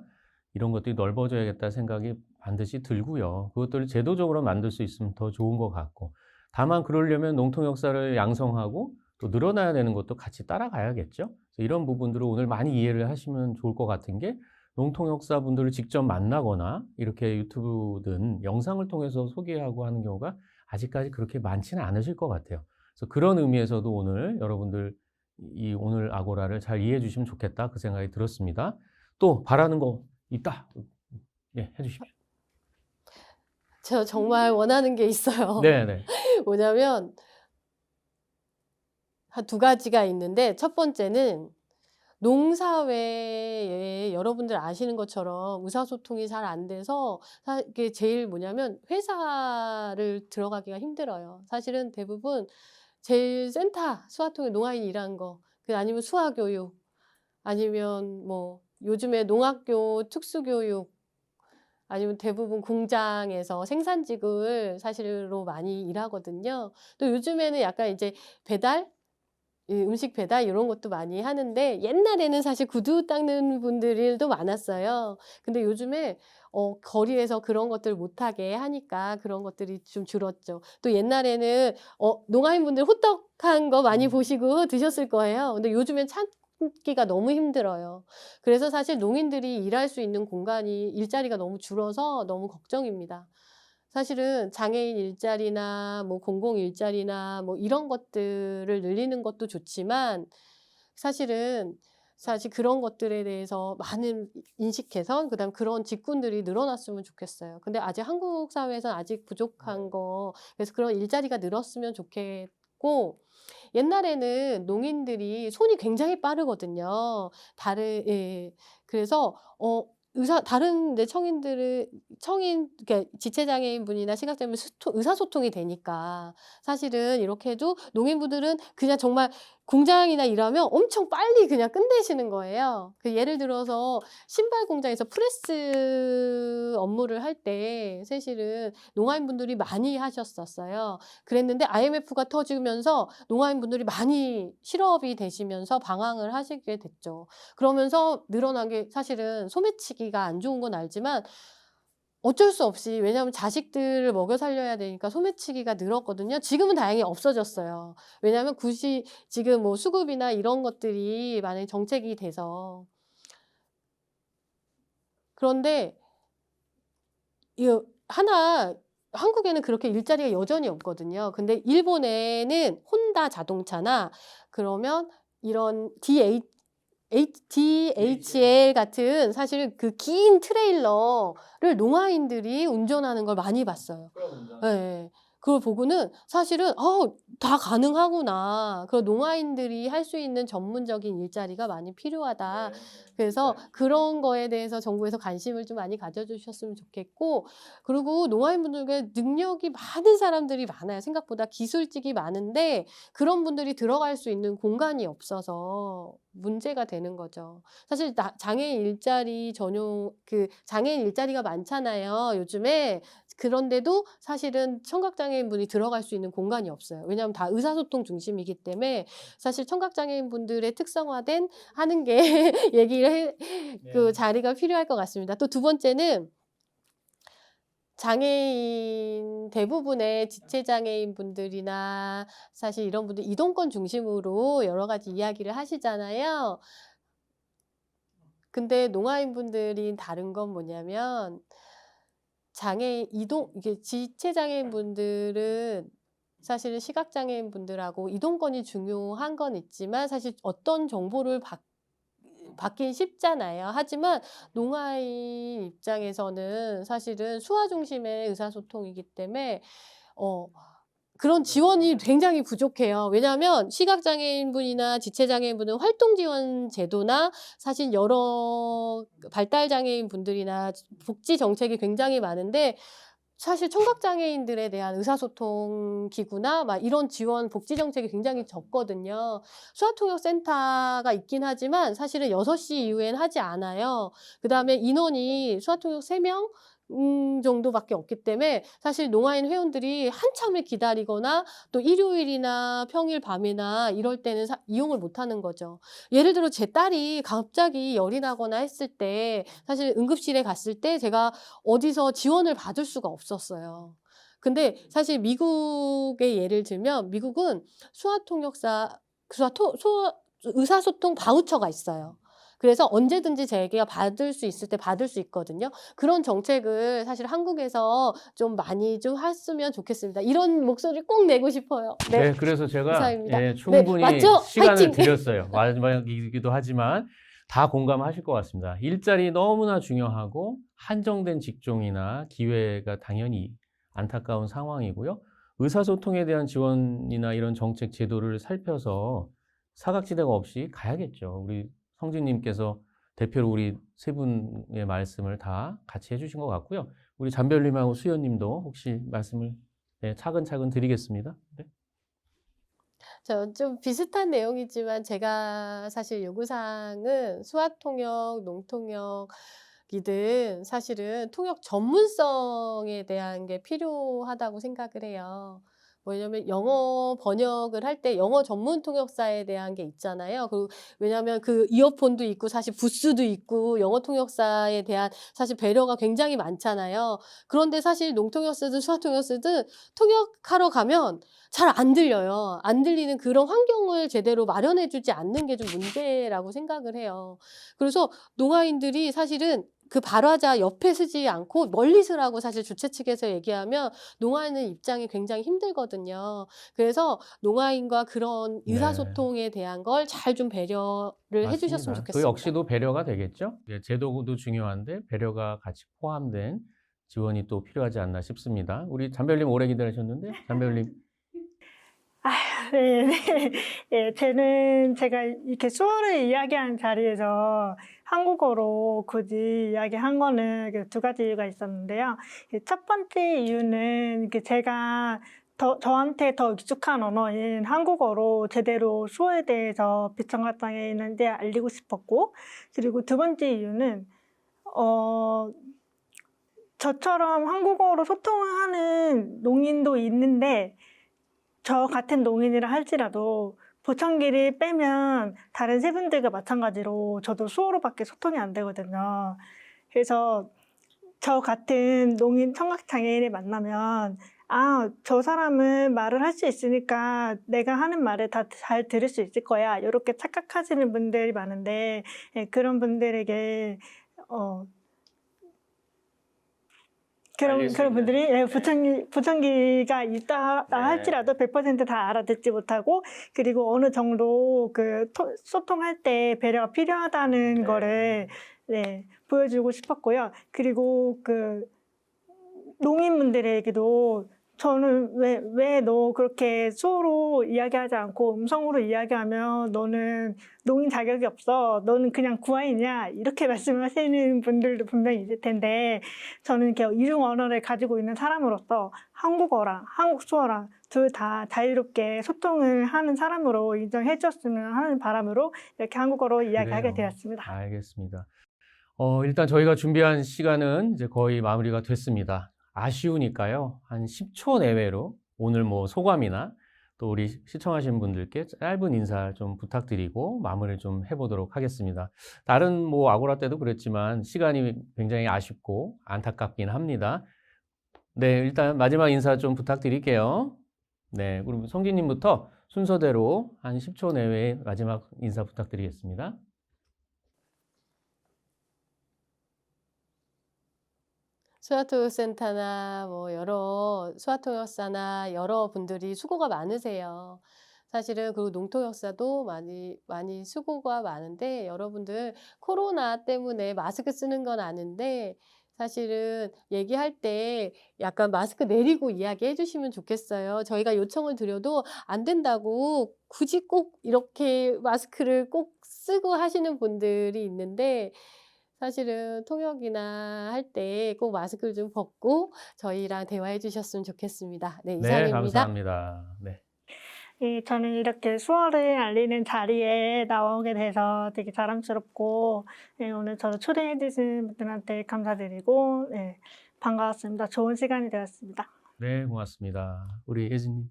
이런 것들이 넓어져야겠다 생각이 반드시 들고요. 그것들을 제도적으로 만들 수 있으면 더 좋은 것 같고, 다만 그러려면 농통역사를 양성하고 또 늘어나야 되는 것도 같이 따라가야겠죠. 그래서 이런 부분들을 오늘 많이 이해를 하시면 좋을 것 같은 게 농통역사분들을 직접 만나거나 이렇게 유튜브든 영상을 통해서 소개하고 하는 경우가 아직까지 그렇게 많지는 않으실 것 같아요. 그래서 그런 의미에서도 오늘 여러분들 이 오늘 아고라를 잘 이해해 주시면 좋겠다 그 생각이 들었습니다. 또 바라는 거 있다. 예, 해 주십시오. 저 정말 원하는 게 있어요. 네네. 뭐냐면 한 두 가지가 있는데 첫 번째는 농사회에 여러분들 아시는 것처럼 의사소통이 잘 안 돼서 이게 제일 뭐냐면 회사를 들어가기가 힘들어요. 사실은 대부분 제일 센터 수화통역 농아인 일한 거, 아니면 수화교육, 아니면 뭐 요즘에 농학교 특수교육, 아니면 대부분 공장에서 생산직을 사실로 많이 일하거든요. 또 요즘에는 약간 이제 배달, 이 음식 배달 이런 것도 많이 하는데 옛날에는 사실 구두 닦는 분들도 많았어요. 근데 요즘에 거리에서 그런 것들을 못하게 하니까 그런 것들이 좀 줄었죠. 또 옛날에는 농아인분들 호떡한 거 많이 보시고 드셨을 거예요. 근데 요즘엔 찾기가 너무 힘들어요. 그래서 사실 농인들이 일할 수 있는 공간이 일자리가 너무 줄어서 너무 걱정입니다. 사실은 장애인 일자리나 뭐 공공 일자리나 뭐 이런 것들을 늘리는 것도 좋지만 사실 그런 것들에 대해서 많은 인식 개선, 그다음 그런 직군들이 늘어났으면 좋겠어요. 근데 아직 한국 사회에서는 아직 부족한 거, 그래서 그런 일자리가 늘었으면 좋겠고, 옛날에는 농인들이 손이 굉장히 빠르거든요. 예. 그래서 다른 이제 그러니까 지체장애인 분이나 시각장애인 의사소통이 되니까 사실은 이렇게 해도 농인분들은 그냥 정말 공장이나 일하면 엄청 빨리 그냥 끝내시는 거예요. 예를 들어서 신발 공장에서 프레스 업무를 할 때 사실은 농아인분들이 많이 하셨었어요. 그랬는데 IMF가 터지면서 농아인분들이 많이 실업이 되시면서 방황을 하시게 됐죠. 그러면서 늘어난 게 사실은 소매치기가 안 좋은 건 알지만 어쩔 수 없이, 왜냐하면 자식들을 먹여 살려야 되니까 소매치기가 늘었거든요. 지금은 다행히 없어졌어요. 왜냐하면 지금 뭐 수급이나 이런 것들이 많이 정책이 돼서. 그런데 한국에는 그렇게 일자리가 여전히 없거든요. 근데 일본에는 혼다 자동차나 그러면 이런 DHL 같은 사실 그 긴 트레일러를 농아인들이 운전하는 걸 많이 봤어요. 예. 그걸 보고는 사실은 다 가능하구나. 농아인들이 할 수 있는 전문적인 일자리가 많이 필요하다. 그래서 그런 거에 대해서 정부에서 관심을 좀 많이 가져주셨으면 좋겠고, 그리고 농아인분들께 능력이 많은 사람들이 많아요. 생각보다 기술직이 많은데 그런 분들이 들어갈 수 있는 공간이 없어서 문제가 되는 거죠. 사실 장애인 일자리 장애인 일자리가 많잖아요, 요즘에. 그런데도 사실은 청각장애인분이 들어갈 수 있는 공간이 없어요. 왜냐하면 다 의사소통 중심이기 때문에 사실 청각장애인분들의 특성화된 하는 게 그 자리가 필요할 것 같습니다. 또 두 번째는 대부분의 지체장애인 분들이나 사실 이런 분들 이동권 중심으로 여러 가지 이야기를 하시잖아요. 근데 농아인 분들이 다른 건 뭐냐면 이게 지체장애인 분들은 사실은 시각장애인 분들하고 이동권이 중요한 건 있지만 사실 어떤 정보를 받긴 쉽잖아요. 하지만 농아인 입장에서는 사실은 수화 중심의 의사소통이기 때문에 그런 지원이 굉장히 부족해요. 왜냐하면 시각장애인분이나 지체장애인분은 활동지원 제도나 사실 여러 발달장애인 분들이나 복지 정책이 굉장히 많은데 사실 청각장애인들에 대한 의사소통 기구나 막 이런 지원 복지 정책이 굉장히 적거든요. 수화통역센터가 있긴 하지만 사실은 6시 이후엔 하지 않아요. 그다음에 인원이 수화통역 3명 정도밖에 없기 때문에 사실 농아인 회원들이 한참을 기다리거나 또 일요일이나 평일 밤이나 이럴 때는 이용을 못 하는 거죠. 예를 들어 제 딸이 갑자기 열이 나거나 했을 때 사실 응급실에 갔을 때 제가 어디서 지원을 받을 수가 없었어요. 근데 사실 미국의 예를 들면 미국은 의사소통 바우처가 있어요. 그래서 언제든지 자기가 받을 수 있을 때 받을 수 있거든요. 그런 정책을 사실 한국에서 좀 많이 좀 했으면 좋겠습니다. 이런 목소리를 꼭 내고 싶어요. 네, 그래서 제가 이상입니다. 네, 충분히 맞죠? 시간을 파이팅! 드렸어요. 마지막이기도 하지만 다 공감하실 것 같습니다. 일자리 너무나 중요하고 한정된 직종이나 기회가 당연히 안타까운 상황이고요. 의사소통에 대한 지원이나 이런 정책 제도를 살펴서 사각지대가 없이 가야겠죠. 우리 성진님께서 대표로 우리 세 분의 말씀을 다 같이 해주신 것 같고요. 우리 잠별님하고 수연님도 혹시 말씀을 네, 차근차근 드리겠습니다. 네. 저 좀 비슷한 내용이지만 제가 사실 요구사항은 수화통역, 농통역이든 사실은 통역 전문성에 대한 게 필요하다고 생각을 해요. 왜냐면 영어 번역을 할 때 영어 전문 통역사에 대한 게 있잖아요. 왜냐하면 그 이어폰도 있고 사실 부스도 있고 영어 통역사에 대한 사실 배려가 굉장히 많잖아요. 그런데 사실 농통역사든 수화통역사든 통역하러 가면 잘 안 들려요. 안 들리는 그런 환경을 제대로 마련해 주지 않는 게 좀 문제라고 생각을 해요. 그래서 농아인들이 사실은 그 발화자 옆에 서지 않고 멀리 서라고 사실 주최 측에서 얘기하면 농아인의 입장이 굉장히 힘들거든요. 그래서 농아인과 그런 네. 의사소통에 대한 걸 잘 좀 배려를 해 주셨으면 맞습니다. 그 좋겠습니다. 역시도 배려가 되겠죠. 예, 제도도 중요한데 배려가 같이 포함된 지원이 또 필요하지 않나 싶습니다. 우리 잠별님 오래 기다리셨는데 잠별님. 네, 네. 예, 제가 이렇게 수어를 이야기하는 자리에서 한국어로 굳이 이야기한 거는 두 가지 이유가 있었는데요. 첫 번째 이유는 제가 저한테 더 익숙한 언어인 한국어로 제대로 수어에 대해서 비천가땅에 있는지 알리고 싶었고, 그리고 두 번째 이유는, 저처럼 한국어로 소통을 하는 농인도 있는데, 저 같은 농인이라 할지라도 보청기를 빼면 다른 세 분들과 마찬가지로 저도 수어로밖에 소통이 안 되거든요. 그래서 저 같은 농인 청각장애인을 만나면 저 사람은 말을 할 수 있으니까 내가 하는 말을 다 잘 들을 수 있을 거야. 이렇게 착각하시는 분들이 많은데 그런 분들에게 그런 분들이 보청기가 있다 네. 할지라도 100%다 알아듣지 못하고 그리고 어느 정도 소통할 때 배려가 필요하다는 네. 거를 보여주고 싶었고요. 그리고 농인분들에게도 저는 왜 너 그렇게 수어로 이야기하지 않고 음성으로 이야기하면 너는 농인 자격이 없어. 너는 그냥 구아이냐. 이렇게 말씀하시는 분들도 분명히 있을 텐데 저는 이렇게 이중 언어를 가지고 있는 사람으로서 한국어랑 한국 수어랑 둘 다 자유롭게 소통을 하는 사람으로 인정해 주셨으면 하는 바람으로 이렇게 한국어로 이야기하게 그래요. 되었습니다. 알겠습니다. 일단 저희가 준비한 시간은 이제 거의 마무리가 됐습니다. 아쉬우니까요. 한 10초 내외로 오늘 뭐 소감이나 또 우리 시청하신 분들께 짧은 인사 좀 부탁드리고 마무리를 좀 해보도록 하겠습니다. 다른 뭐 아고라 때도 그랬지만 시간이 굉장히 아쉽고 안타깝긴 합니다. 네, 일단 마지막 인사 좀 부탁드릴게요. 네, 그럼 성진님부터 순서대로 한 10초 내외에 마지막 인사 부탁드리겠습니다. 수화통역센터나 뭐 여러 수화통역사나 여러 분들이 수고가 많으세요. 사실은 그리고 농통역사도 많이 수고가 많은데 여러분들 코로나 때문에 마스크 쓰는 건 아는데 사실은 얘기할 때 약간 마스크 내리고 이야기해 주시면 좋겠어요. 저희가 요청을 드려도 안 된다고 굳이 꼭 이렇게 마스크를 꼭 쓰고 하시는 분들이 있는데 사실은 통역이나 할 때 꼭 마스크를 좀 벗고 저희랑 대화해 주셨으면 좋겠습니다. 네, 네, 이상입니다. 감사합니다. 네. 저는 이렇게 수어를 알리는 자리에 나오게 돼서 되게 자랑스럽고 오늘 저를 초대해 주신 분들한테 감사드리고 반가웠습니다. 좋은 시간이 되었습니다. 네, 고맙습니다. 우리 예진님.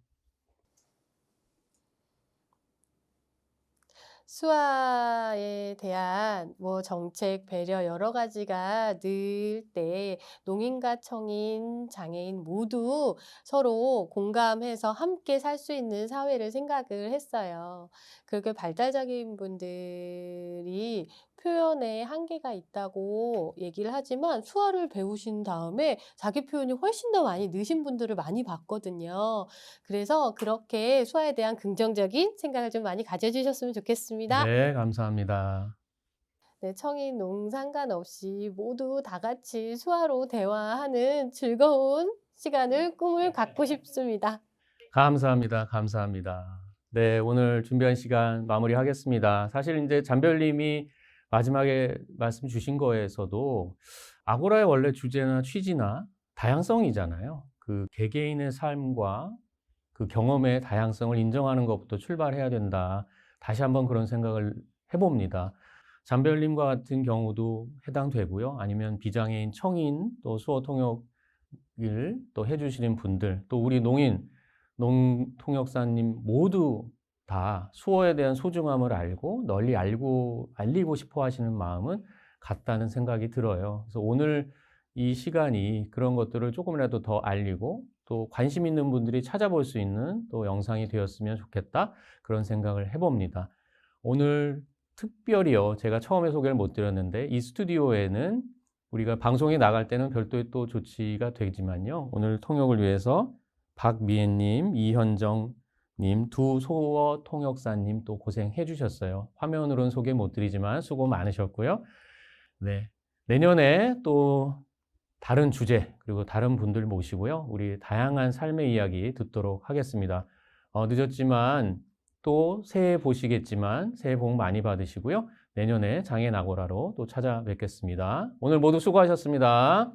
수화에 대한 뭐 정책, 배려 여러 가지가 늘 때 농인과 청인, 장애인 모두 서로 공감해서 함께 살 수 있는 사회를 생각을 했어요. 그렇게 발달장애인 분들이 표현에 한계가 있다고 얘기를 하지만 수화를 배우신 다음에 자기 표현이 훨씬 더 많이 느신 분들을 많이 봤거든요. 그래서 그렇게 수화에 대한 긍정적인 생각을 좀 많이 가져주셨으면 좋겠습니다. 네, 감사합니다. 네, 청인, 농 상관없이 모두 다 같이 수화로 대화하는 즐거운 시간을 꿈을 갖고 싶습니다. 감사합니다. 감사합니다. 네, 오늘 준비한 시간 마무리하겠습니다. 사실 이제 잠별님이 마지막에 말씀 주신 거에서도 아고라의 원래 주제나 취지나 다양성이잖아요. 그 개개인의 삶과 그 경험의 다양성을 인정하는 것부터 출발해야 된다. 다시 한번 그런 생각을 해봅니다. 잠별님과 같은 경우도 해당되고요. 아니면 비장애인, 청인, 또 수어 통역을 또 해주시는 분들, 또 우리 농통역사님 모두 다 수어에 대한 소중함을 알고 널리 알리고 싶어 하시는 마음은 같다는 생각이 들어요. 그래서 오늘 이 시간이 그런 것들을 조금이라도 더 알리고 또 관심 있는 분들이 찾아볼 수 있는 또 영상이 되었으면 좋겠다. 그런 생각을 해봅니다. 오늘 특별히요, 제가 처음에 소개를 못 드렸는데 이 스튜디오에는 우리가 방송에 나갈 때는 별도의 또 조치가 되지만요. 오늘 통역을 위해서 박미애님, 이현정님, 두 소어 통역사님 또 고생해 주셨어요. 화면으로는 소개 못 드리지만 수고 많으셨고요. 네, 내년에 또 다른 주제 그리고 다른 분들 모시고요. 우리 다양한 삶의 이야기 듣도록 하겠습니다. 늦었지만 또 새해 보시겠지만 새해 복 많이 받으시고요. 내년에 장애인 아고라로 또 찾아뵙겠습니다. 오늘 모두 수고하셨습니다.